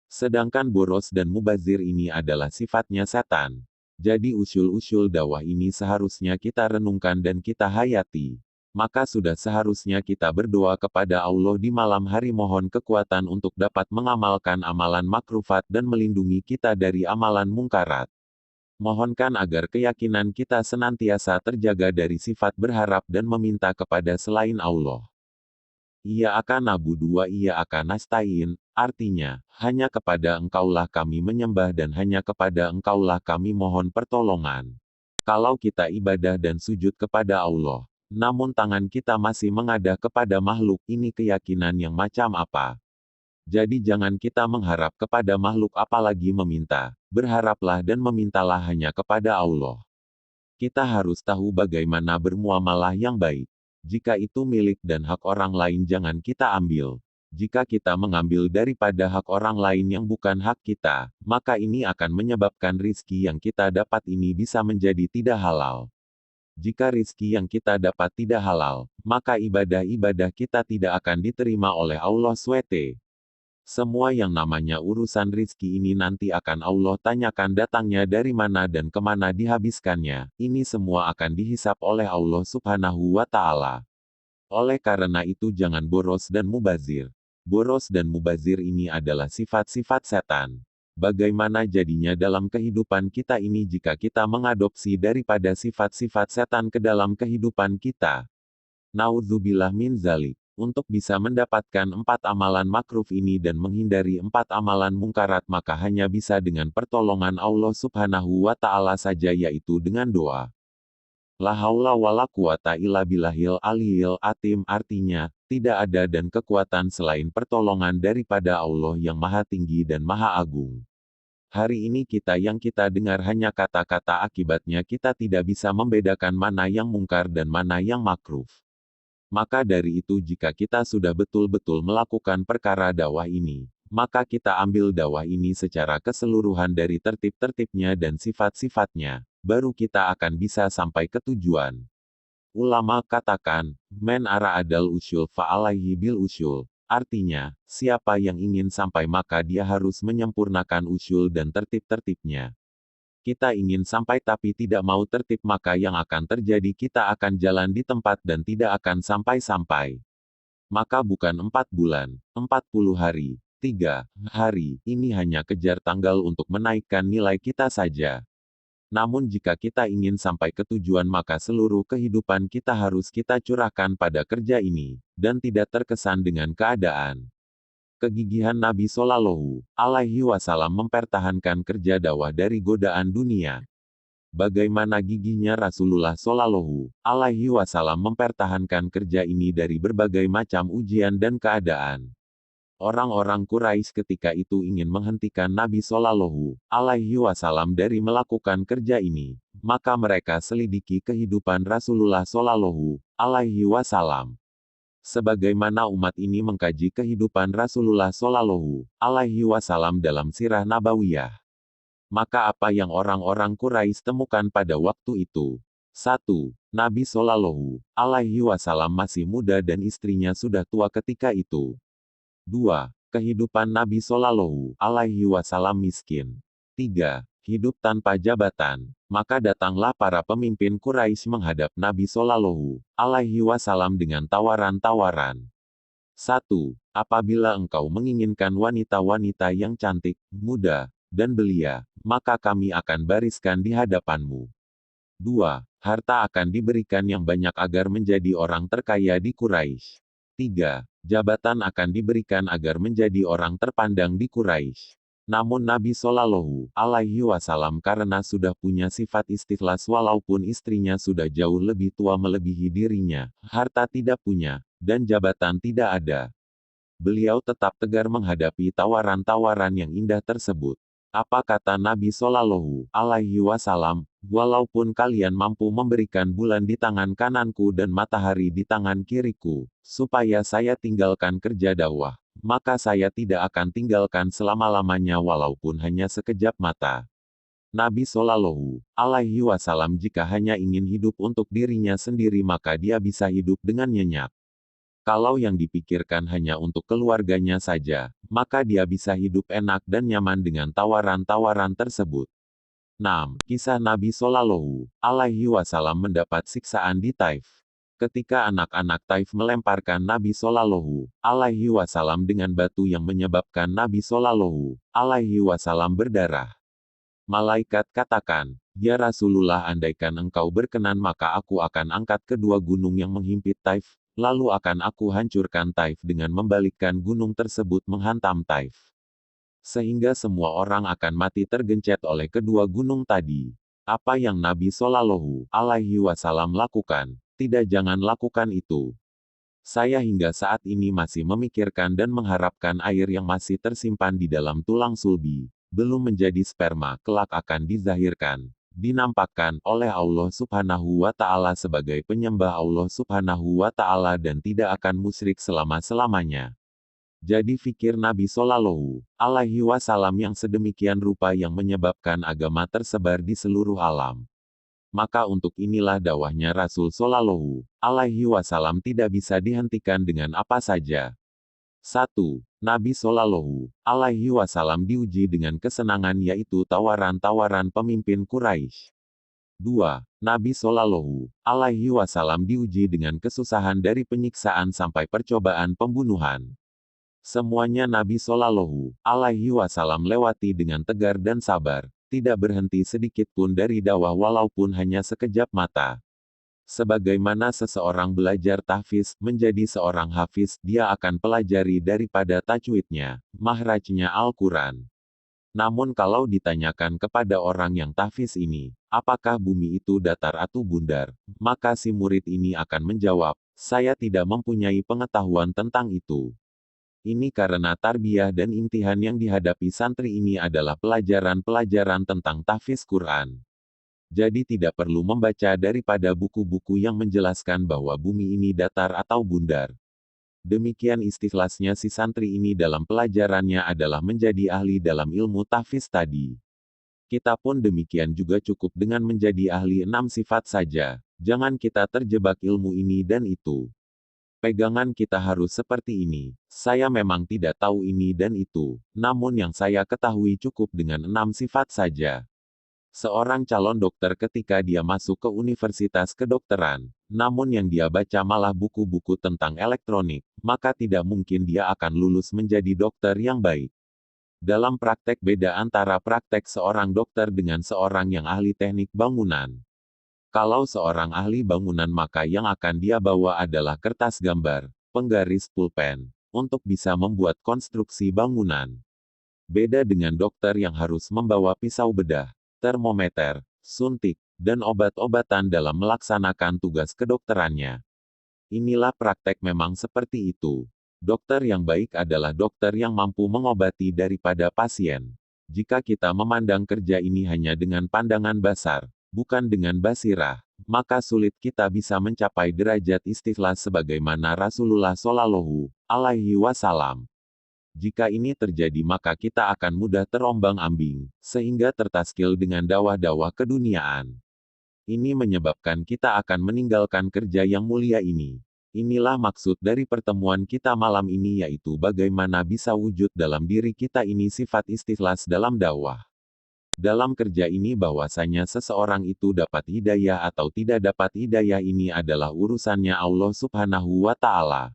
Sedangkan boros dan mubazir ini adalah sifatnya setan. Jadi usul-usul dakwah ini seharusnya kita renungkan dan kita hayati. Maka sudah seharusnya kita berdoa kepada Allah di malam hari mohon kekuatan untuk dapat mengamalkan amalan makrufat dan melindungi kita dari amalan mungkarat. Mohonkan agar keyakinan kita senantiasa terjaga dari sifat berharap dan meminta kepada selain Allah. Ia akan na'budu wa ia akan nasta'in, artinya, hanya kepada Engkaulah kami menyembah dan hanya kepada Engkaulah kami mohon pertolongan. Kalau kita ibadah dan sujud kepada Allah, namun tangan kita masih mengadah kepada makhluk, ini keyakinan yang macam apa? Jadi jangan kita mengharap kepada makhluk apalagi meminta. Berharaplah dan memintalah hanya kepada Allah. Kita harus tahu bagaimana bermuamalah yang baik. Jika itu milik dan hak orang lain jangan kita ambil. Jika kita mengambil daripada hak orang lain yang bukan hak kita, maka ini akan menyebabkan rizki yang kita dapat ini bisa menjadi tidak halal. Jika rizki yang kita dapat tidak halal, maka ibadah-ibadah kita tidak akan diterima oleh Allah SWT. Semua yang namanya urusan rizki ini nanti akan Allah tanyakan datangnya dari mana dan kemana dihabiskannya. Ini semua akan dihisap oleh Allah Subhanahu wa Ta'ala. Oleh karena itu jangan boros dan mubazir. Boros dan mubazir ini adalah sifat-sifat setan. Bagaimana jadinya dalam kehidupan kita ini jika kita mengadopsi daripada sifat-sifat setan ke dalam kehidupan kita? Naudzubillah min zalik. Untuk bisa mendapatkan 4 amalan makruf ini dan menghindari 4 amalan mungkarat maka hanya bisa dengan pertolongan Allah Subhanahu wa Ta'ala saja, yaitu dengan doa. La haula wala quwata illa billahil aliyil atim, artinya, tidak ada dan kekuatan selain pertolongan daripada Allah yang maha tinggi dan maha agung. Hari ini kita dengar hanya kata-kata, akibatnya kita tidak bisa membedakan mana yang mungkar dan mana yang makruf. Maka dari itu jika kita sudah betul-betul melakukan perkara dakwah ini, maka kita ambil dakwah ini secara keseluruhan dari tertib-tertibnya dan sifat-sifatnya, baru kita akan bisa sampai ke tujuan. Ulama katakan, men ara adal usyul fa'alaihi bil usyul. Artinya, siapa yang ingin sampai maka dia harus menyempurnakan usyul dan tertib-tertibnya. Kita ingin sampai tapi tidak mau tertib, maka yang akan terjadi kita akan jalan di tempat dan tidak akan sampai-sampai. Maka bukan 4 bulan, 40 hari, 3 hari, ini hanya kejar tanggal untuk menaikkan nilai kita saja. Namun jika kita ingin sampai ke tujuan maka seluruh kehidupan kita harus kita curahkan pada kerja ini, dan tidak terkesan dengan keadaan. Kegigihan Nabi Shallallahu Alaihi Wasallam mempertahankan kerja dakwah dari godaan dunia. Bagaimana gigihnya Rasulullah Shallallahu Alaihi Wasallam mempertahankan kerja ini dari berbagai macam ujian dan keadaan. Orang-orang Quraisy ketika itu ingin menghentikan Nabi Shallallahu Alaihi Wasallam dari melakukan kerja ini, maka mereka selidiki kehidupan Rasulullah Shallallahu Alaihi Wasallam. Sebagaimana umat ini mengkaji kehidupan Rasulullah Shallallahu Alaihi Wasallam dalam sirah nabawiyah. Maka apa yang orang-orang Quraisy temukan pada waktu itu? 1. Nabi Shallallahu Alaihi Wasallam masih muda dan istrinya sudah tua ketika itu. 2. Kehidupan Nabi Shallallahu Alaihi Wasallam miskin. 3. Hidup tanpa jabatan. Maka datanglah para pemimpin Quraisy menghadap Nabi Shallallahu Alaihi Wasallam dengan tawaran-tawaran. 1. Apabila engkau menginginkan wanita-wanita yang cantik, muda, dan belia, maka kami akan bariskan di hadapanmu. 2. Harta akan diberikan yang banyak agar menjadi orang terkaya di Quraisy. 3. Jabatan akan diberikan agar menjadi orang terpandang di Quraisy. Namun Nabi Shallallahu Alaihi Wasallam karena sudah punya sifat istikhlas walaupun istrinya sudah jauh lebih tua melebihi dirinya, harta tidak punya, dan jabatan tidak ada. Beliau tetap tegar menghadapi tawaran-tawaran yang indah tersebut. Apa kata Nabi Shallallahu Alaihi Wasallam? Walaupun kalian mampu memberikan bulan di tangan kananku dan matahari di tangan kiriku, supaya saya tinggalkan kerja dakwah, maka saya tidak akan tinggalkan selama-lamanya walaupun hanya sekejap mata. Nabi Shallallahu Alaihi Wasallam jika hanya ingin hidup untuk dirinya sendiri maka dia bisa hidup dengan nyenyak. Kalau yang dipikirkan hanya untuk keluarganya saja, maka dia bisa hidup enak dan nyaman dengan tawaran-tawaran tersebut. 6. Kisah Nabi Shallallahu Alaihi Wasallam mendapat siksaan di Taif. Ketika anak-anak Taif melemparkan Nabi Shallallahu Alaihi Wasallam dengan batu yang menyebabkan Nabi Shallallahu Alaihi Wasallam berdarah. Malaikat katakan, "Ya Rasulullah, andaikan engkau berkenan maka aku akan angkat kedua gunung yang menghimpit Taif, lalu akan aku hancurkan Taif dengan membalikkan gunung tersebut menghantam Taif. Sehingga semua orang akan mati tergencet oleh kedua gunung tadi." Apa yang Nabi Shallallahu Alaihi Wasallam lakukan? Tidak, jangan lakukan itu. Saya hingga saat ini masih memikirkan dan mengharapkan air yang masih tersimpan di dalam tulang sulbi, belum menjadi sperma, kelak akan dizahirkan, dinampakkan oleh Allah Subhanahu wa Ta'ala sebagai penyembah Allah Subhanahu wa Ta'ala dan tidak akan musyrik selama-selamanya. Jadi fikir Nabi Shallallahu Alaihi Wasallam yang sedemikian rupa yang menyebabkan agama tersebar di seluruh alam. Maka untuk inilah dakwahnya Rasul Shallallahu Alaihi Wasallam tidak bisa dihentikan dengan apa saja. 1. Nabi Shallallahu Alaihi Wasallam diuji dengan kesenangan yaitu tawaran-tawaran pemimpin Quraisy. 2. Nabi Shallallahu Alaihi Wasallam diuji dengan kesusahan dari penyiksaan sampai percobaan pembunuhan. Semuanya Nabi Shallallahu Alaihi Wasallam lewati dengan tegar dan sabar, tidak berhenti sedikit pun dari dakwah walaupun hanya sekejap mata. Sebagaimana seseorang belajar tahfiz menjadi seorang hafiz, dia akan pelajari daripada tajwidnya, mahrajnya Al-Quran. Namun kalau ditanyakan kepada orang yang tahfiz ini, apakah bumi itu datar atau bundar, maka si murid ini akan menjawab, saya tidak mempunyai pengetahuan tentang itu. Ini karena tarbiyah dan imtihan yang dihadapi santri ini adalah pelajaran-pelajaran tentang tahfiz Quran. Jadi tidak perlu membaca daripada buku-buku yang menjelaskan bahwa bumi ini datar atau bundar. Demikian istikhlasnya si santri ini dalam pelajarannya adalah menjadi ahli dalam ilmu tahfiz tadi. Kita pun demikian juga cukup dengan menjadi ahli 6 sifat saja. Jangan kita terjebak ilmu ini dan itu. Pegangan kita harus seperti ini. Saya memang tidak tahu ini dan itu, namun yang saya ketahui cukup dengan 6 sifat saja. Seorang calon dokter ketika dia masuk ke universitas kedokteran, namun yang dia baca malah buku-buku tentang elektronik, maka tidak mungkin dia akan lulus menjadi dokter yang baik. Dalam praktek beda antara praktek seorang dokter dengan seorang yang ahli teknik bangunan. Kalau seorang ahli bangunan maka yang akan dia bawa adalah kertas gambar, penggaris pulpen, untuk bisa membuat konstruksi bangunan. Beda dengan dokter yang harus membawa pisau bedah, termometer, suntik, dan obat-obatan dalam melaksanakan tugas kedokterannya. Inilah praktek memang seperti itu. Dokter yang baik adalah dokter yang mampu mengobati daripada pasien. Jika kita memandang kerja ini hanya dengan pandangan basar, bukan dengan basirah, maka sulit kita bisa mencapai derajat istikhlas sebagaimana Rasulullah Shallallahu Alaihi Wasallam. Jika ini terjadi maka kita akan mudah terombang-ambing, sehingga tertaskil dengan dakwah-dakwah keduniaan. Ini menyebabkan kita akan meninggalkan kerja yang mulia ini. Inilah maksud dari pertemuan kita malam ini yaitu bagaimana bisa wujud dalam diri kita ini sifat istikhlas dalam dakwah. Dalam kerja ini bahwasanya seseorang itu dapat hidayah atau tidak dapat hidayah ini adalah urusannya Allah Subhanahu wa Ta'ala.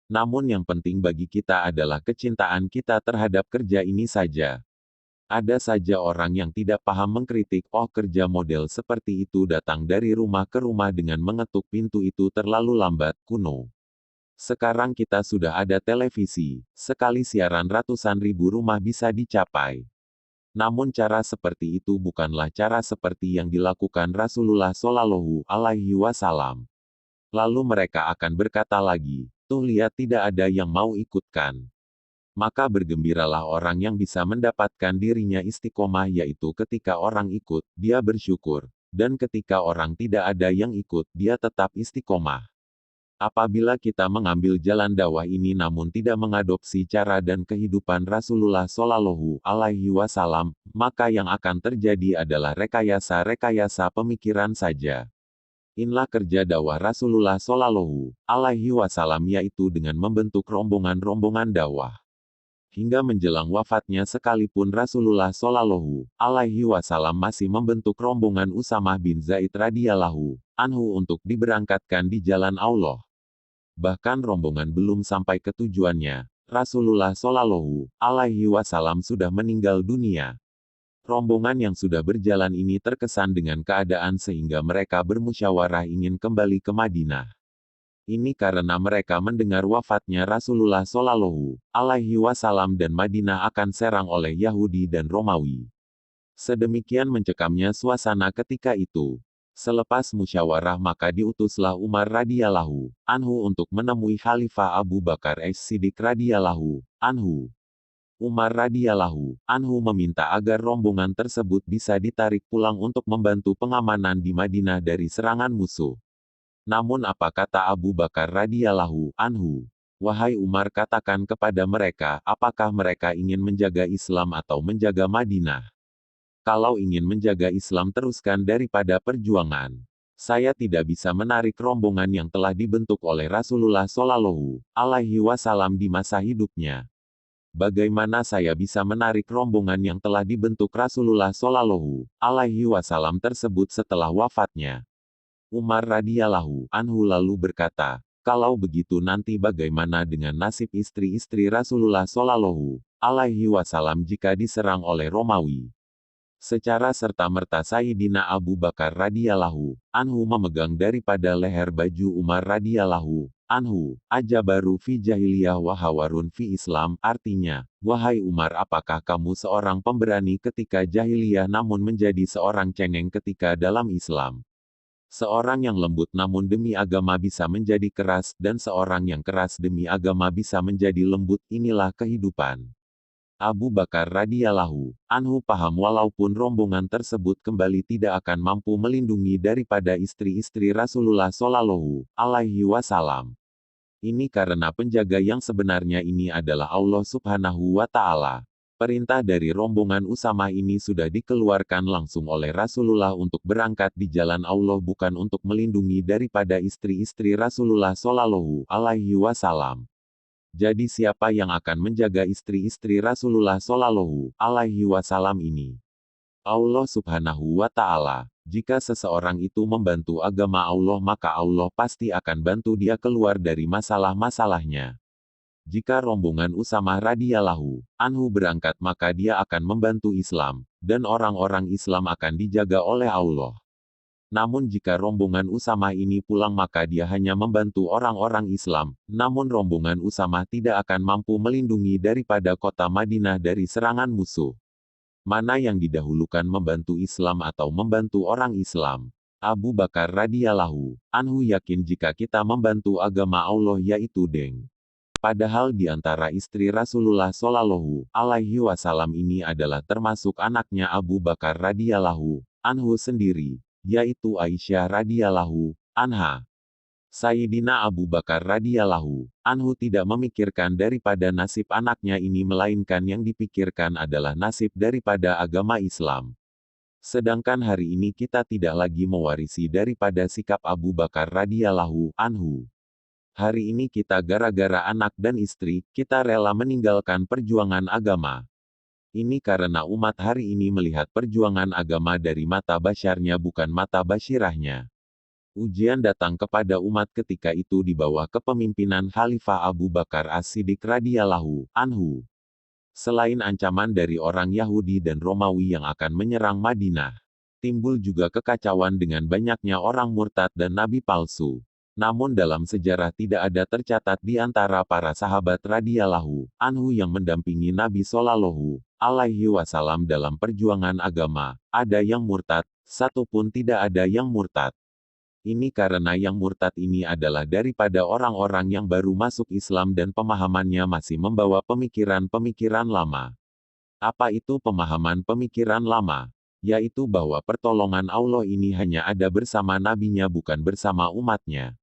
Namun yang penting bagi kita adalah kecintaan kita terhadap kerja ini saja. Ada saja orang yang tidak paham mengkritik, oh kerja model seperti itu datang dari rumah ke rumah dengan mengetuk pintu itu terlalu lambat, kuno. Sekarang kita sudah ada televisi, sekali siaran ratusan ribu rumah bisa dicapai. Namun cara seperti itu bukanlah cara seperti yang dilakukan Rasulullah Shallallahu Alaihi Wasallam. Lalu mereka akan berkata lagi, tuh lihat tidak ada yang mau ikutkan. Maka bergembiralah orang yang bisa mendapatkan dirinya istiqomah yaitu ketika orang ikut, dia bersyukur. Dan ketika orang tidak ada yang ikut, dia tetap istiqomah. Apabila kita mengambil jalan dakwah ini namun tidak mengadopsi cara dan kehidupan Rasulullah Shallallahu Alaihi Wasallam, maka yang akan terjadi adalah rekayasa-rekayasa pemikiran saja. Inilah kerja dakwah Rasulullah Shallallahu Alaihi Wasallam yaitu dengan membentuk rombongan-rombongan dakwah. Hingga menjelang wafatnya sekalipun Rasulullah Shallallahu Alaihi Wasallam masih membentuk rombongan Usamah bin Zaid radhiyallahu anhu untuk diberangkatkan di jalan Allah. Bahkan rombongan belum sampai ke tujuannya, Rasulullah Shallallahu Alaihi Wasallam sudah meninggal dunia. Rombongan yang sudah berjalan ini terkesan dengan keadaan sehingga mereka bermusyawarah ingin kembali ke Madinah. Ini karena mereka mendengar wafatnya Rasulullah Shallallahu Alaihi Wasallam dan Madinah akan serang oleh Yahudi dan Romawi. Sedemikian mencekamnya suasana ketika itu. Selepas musyawarah maka diutuslah Umar radhiyallahu anhu untuk menemui Khalifah Abu Bakar as-Siddiq radhiyallahu anhu. Umar radhiyallahu anhu meminta agar rombongan tersebut bisa ditarik pulang untuk membantu pengamanan di Madinah dari serangan musuh. Namun apa kata Abu Bakar radhiyallahu anhu? Wahai Umar, katakan kepada mereka, apakah mereka ingin menjaga Islam atau menjaga Madinah? Kalau ingin menjaga Islam teruskan daripada perjuangan. Saya tidak bisa menarik rombongan yang telah dibentuk oleh Rasulullah Shallallahu Alaihi Wasallam di masa hidupnya. bagaimana saya bisa menarik rombongan yang telah dibentuk Rasulullah Shallallahu Alaihi Wasallam tersebut setelah wafatnya? Umar radhiyallahu anhu lalu berkata, kalau begitu nanti bagaimana dengan nasib istri-istri Rasulullah Shallallahu Alaihi Wasallam jika diserang oleh Romawi? Secara serta-merta Sayyidina Abu Bakar radhiyallahu anhu memegang daripada leher baju Umar radhiyallahu anhu, ajabaru fi jahiliyah wa hawarun fi Islam, artinya, wahai Umar, apakah kamu seorang pemberani ketika jahiliyah namun menjadi seorang cengeng ketika dalam Islam? Seorang yang lembut namun demi agama bisa menjadi keras, dan seorang yang keras demi agama bisa menjadi lembut, inilah kehidupan. Abu Bakar radhiyallahu anhu paham walaupun rombongan tersebut kembali tidak akan mampu melindungi daripada istri-istri Rasulullah Shallallahu Alaihi Wasallam. Ini karena penjaga yang sebenarnya ini adalah Allah Subhanahu wa Ta'ala. Perintah dari rombongan Usamah ini sudah dikeluarkan langsung oleh Rasulullah untuk berangkat di jalan Allah, bukan untuk melindungi daripada istri-istri Rasulullah Shallallahu Alaihi Wasallam. Jadi siapa yang akan menjaga istri-istri Rasulullah Shallallahu Alaihi Wasallam ini? Allah Subhanahu wa Ta'ala. Jika seseorang itu membantu agama Allah, maka Allah pasti akan bantu dia keluar dari masalah-masalahnya. Jika rombongan Usamah radhiyallahu anhu berangkat, maka dia akan membantu Islam, dan orang-orang Islam akan dijaga oleh Allah. Namun jika rombongan Usamah ini pulang, maka dia hanya membantu orang-orang Islam, namun rombongan Usamah tidak akan mampu melindungi daripada kota Madinah dari serangan musuh. Mana yang didahulukan, membantu Islam atau membantu orang Islam? Abu Bakar radhiyallahu anhu yakin jika kita membantu agama Allah yaitu deng. Padahal di antara istri Rasulullah Shallallahu Alaihi Wasallam ini adalah termasuk anaknya Abu Bakar radhiyallahu anhu sendiri, yaitu Aisyah radhiyallahu anha. Sayyidina Abu Bakar radhiyallahu anhu tidak memikirkan daripada nasib anaknya ini, melainkan yang dipikirkan adalah nasib daripada agama Islam. Sedangkan hari ini kita tidak lagi mewarisi daripada sikap Abu Bakar radhiyallahu anhu. Hari ini kita gara-gara anak dan istri, kita rela meninggalkan perjuangan agama. Ini karena umat hari ini melihat perjuangan agama dari mata basyarnya, bukan mata basyirahnya. Ujian datang kepada umat ketika itu di bawah kepemimpinan Khalifah Abu Bakar As-Siddiq radhiyallahu anhu. Selain ancaman dari orang Yahudi dan Romawi yang akan menyerang Madinah, timbul juga kekacauan dengan banyaknya orang murtad dan nabi palsu. Namun dalam sejarah tidak ada tercatat di antara para sahabat radhiyallahu anhu yang mendampingi Nabi Shallallahu Alaihi Wasallam dalam perjuangan agama, ada yang murtad, satupun tidak ada yang murtad. Ini karena yang murtad ini adalah daripada orang-orang yang baru masuk Islam dan pemahamannya masih membawa pemikiran-pemikiran lama. Apa itu pemahaman pemikiran lama? Yaitu bahwa pertolongan Allah ini hanya ada bersama nabinya, bukan bersama umatnya.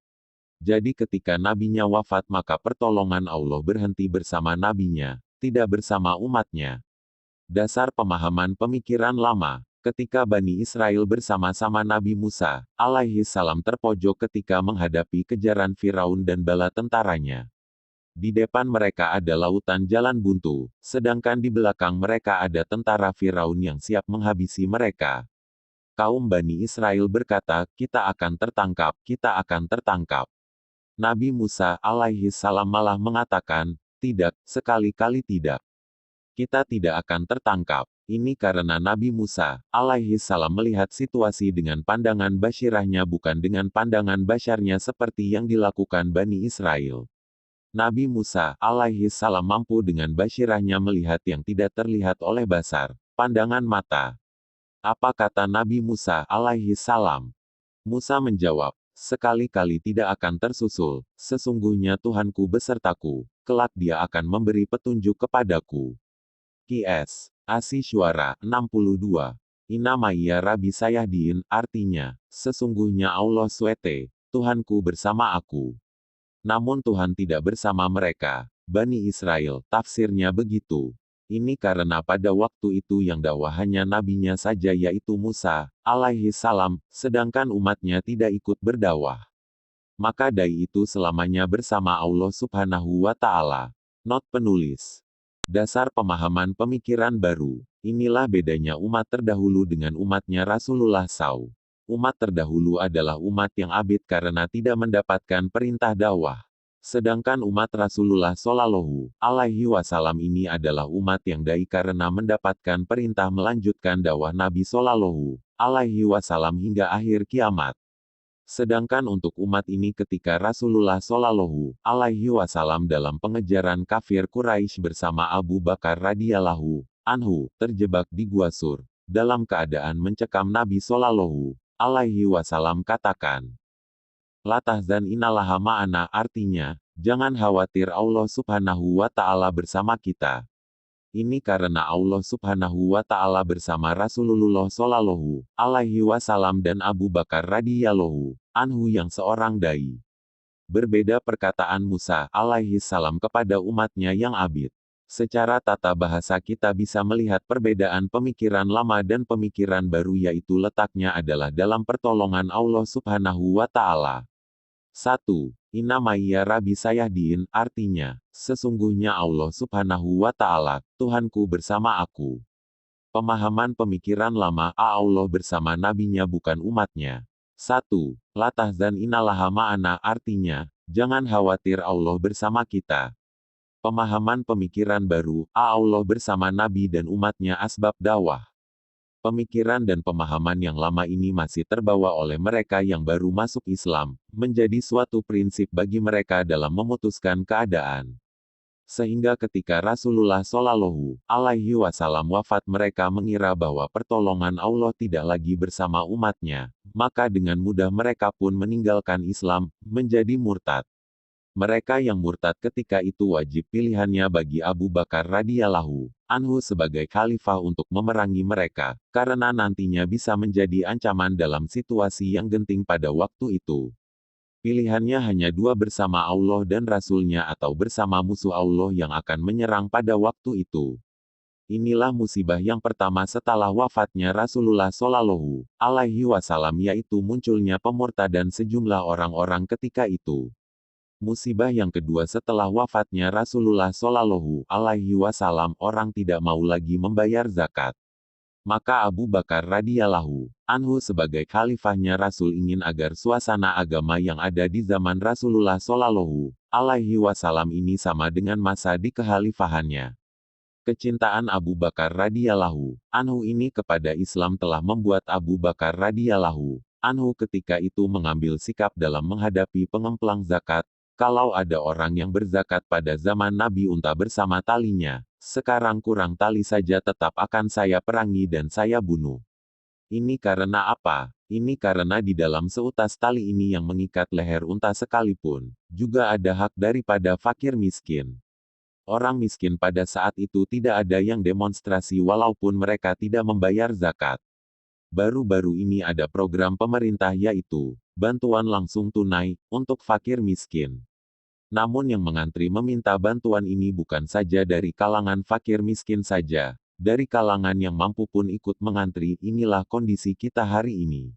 Jadi ketika nabinya wafat, maka pertolongan Allah berhenti bersama nabinya, tidak bersama umatnya. Dasar pemahaman pemikiran lama. Ketika Bani Israel bersama-sama Nabi Musa alaihi salam terpojok ketika menghadapi kejaran Firaun dan bala tentaranya. Di depan mereka ada lautan jalan buntu, sedangkan di belakang mereka ada tentara Firaun yang siap menghabisi mereka. Kaum Bani Israel berkata, kita akan tertangkap, kita akan tertangkap. Nabi Musa alaihi salam malah mengatakan, tidak, sekali-kali tidak. Kita tidak akan tertangkap. Ini karena Nabi Musa alaihi salam melihat situasi dengan pandangan basyirahnya, bukan dengan pandangan basyarnya seperti yang dilakukan Bani Israel. Nabi Musa alaihi salam mampu dengan basyirahnya melihat yang tidak terlihat oleh basar, pandangan mata. Apa kata Nabi Musa alaihi salam? Musa menjawab, sekali-kali tidak akan tersusul, sesungguhnya Tuhanku besertaku, kelak dia akan memberi petunjuk kepadaku. Qs. Asi Syuara 62. Inamaya Rabi Sayahdin, artinya, sesungguhnya Allah SWT, Tuhanku bersama aku. Namun Tuhan tidak bersama mereka, Bani Israel, tafsirnya begitu. Ini karena pada waktu itu yang dakwah hanya nabinya saja yaitu Musa alaihi salam, sedangkan umatnya tidak ikut berdakwah. Maka dai itu selamanya bersama Allah Subhanahu wa Ta'ala. Not penulis. Dasar pemahaman pemikiran baru. Inilah bedanya umat terdahulu dengan umatnya Rasulullah SAW. Umat terdahulu adalah umat yang abid karena tidak mendapatkan perintah dakwah. Sedangkan umat Rasulullah Shallallahu Alaihi Wasallam ini adalah umat yang dai karena mendapatkan perintah melanjutkan dakwah Nabi Shallallahu Alaihi Wasallam hingga akhir kiamat. Sedangkan untuk umat ini ketika Rasulullah Shallallahu Alaihi Wasallam dalam pengejaran kafir Quraisy bersama Abu Bakar radhiyallahu anhu terjebak di Gua Sur, dalam keadaan mencekam Nabi Shallallahu Alaihi Wasallam katakan, "La tahzan innallaha ma'ana," artinya, jangan khawatir, Allah Subhanahu wa Ta'ala bersama kita. Ini karena Allah Subhanahu wa Ta'ala bersama Rasulullah Shallallahu Alaihi Wasallam dan Abu Bakar radhiyallahu anhu yang seorang dai. Berbeda perkataan Musa alaihi salam kepada umatnya yang abid. Secara tata bahasa kita bisa melihat perbedaan pemikiran lama dan pemikiran baru, yaitu letaknya adalah dalam pertolongan Allah Subhanahu wa Ta'ala. 1. Inna ma'iyya Rabbi sayahdin, artinya, sesungguhnya Allah Subhanahu wa Ta'ala, Tuhanku bersama aku. Pemahaman pemikiran lama, Allah bersama nabinya bukan umatnya. 1. La tahzan innallaha ma'ana, artinya, jangan khawatir, Allah bersama kita. Pemahaman pemikiran baru, Allah bersama nabi dan umatnya asbab dakwah. Pemikiran dan pemahaman yang lama ini masih terbawa oleh mereka yang baru masuk Islam, menjadi suatu prinsip bagi mereka dalam memutuskan keadaan. Sehingga ketika Rasulullah Shallallahu Alaihi Wasallam wafat, mereka mengira bahwa pertolongan Allah tidak lagi bersama umatnya, maka dengan mudah mereka pun meninggalkan Islam, menjadi murtad. Mereka yang murtad ketika itu wajib pilihannya bagi Abu Bakar radhiyallahu anhu sebagai khalifah untuk memerangi mereka, karena nantinya bisa menjadi ancaman dalam situasi yang genting pada waktu itu. Pilihannya hanya dua, bersama Allah dan Rasul-Nya atau bersama musuh Allah yang akan menyerang pada waktu itu. Inilah musibah yang pertama setelah wafatnya Rasulullah Shallallahu Alaihi Wasallam, yaitu munculnya pemurtadan sejumlah orang-orang ketika itu. Musibah yang kedua setelah wafatnya Rasulullah Shallallahu Alaihi Wasallam, orang tidak mau lagi membayar zakat. Maka Abu Bakar radhiyallahu anhu sebagai khalifahnya Rasul ingin agar suasana agama yang ada di zaman Rasulullah Shallallahu Alaihi Wasallam ini sama dengan masa di kekhalifahannya. Kecintaan Abu Bakar radhiyallahu anhu ini kepada Islam telah membuat Abu Bakar radhiyallahu anhu ketika itu mengambil sikap dalam menghadapi pengemplang zakat. Kalau ada orang yang berzakat pada zaman Nabi unta bersama talinya, sekarang kurang tali saja tetap akan saya perangi dan saya bunuh. Ini karena apa? Ini karena di dalam seutas tali ini yang mengikat leher unta sekalipun, juga ada hak daripada fakir miskin. Orang miskin pada saat itu tidak ada yang demonstrasi walaupun mereka tidak membayar zakat. Baru-baru ini ada program pemerintah, yaitu bantuan langsung tunai untuk fakir miskin. Namun yang mengantri meminta bantuan ini bukan saja dari kalangan fakir miskin saja, dari kalangan yang mampu pun ikut mengantri. Inilah kondisi kita hari ini.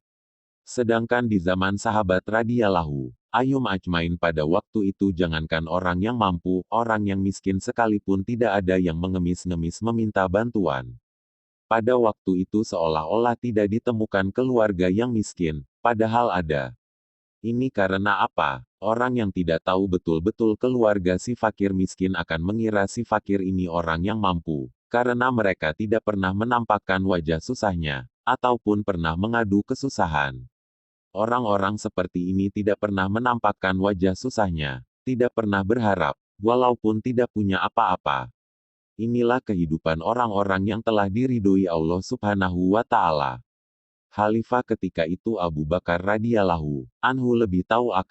Sedangkan di zaman sahabat radhiyallahu anhum ajmain pada waktu itu, jangankan orang yang mampu, orang yang miskin sekalipun tidak ada yang mengemis-ngemis meminta bantuan. Pada waktu itu seolah-olah tidak ditemukan keluarga yang miskin, padahal ada. Ini karena apa? Orang yang tidak tahu betul-betul keluarga si fakir miskin akan mengira si fakir ini orang yang mampu, karena mereka tidak pernah menampakkan wajah susahnya, ataupun pernah mengadu kesusahan. Orang-orang seperti ini tidak pernah menampakkan wajah susahnya, tidak pernah berharap, walaupun tidak punya apa-apa. Inilah kehidupan orang-orang yang telah diridhoi Allah Subhanahu wa Ta'ala. Khalifah ketika itu Abu Bakar radhiyallahu anhu lebih tahu akan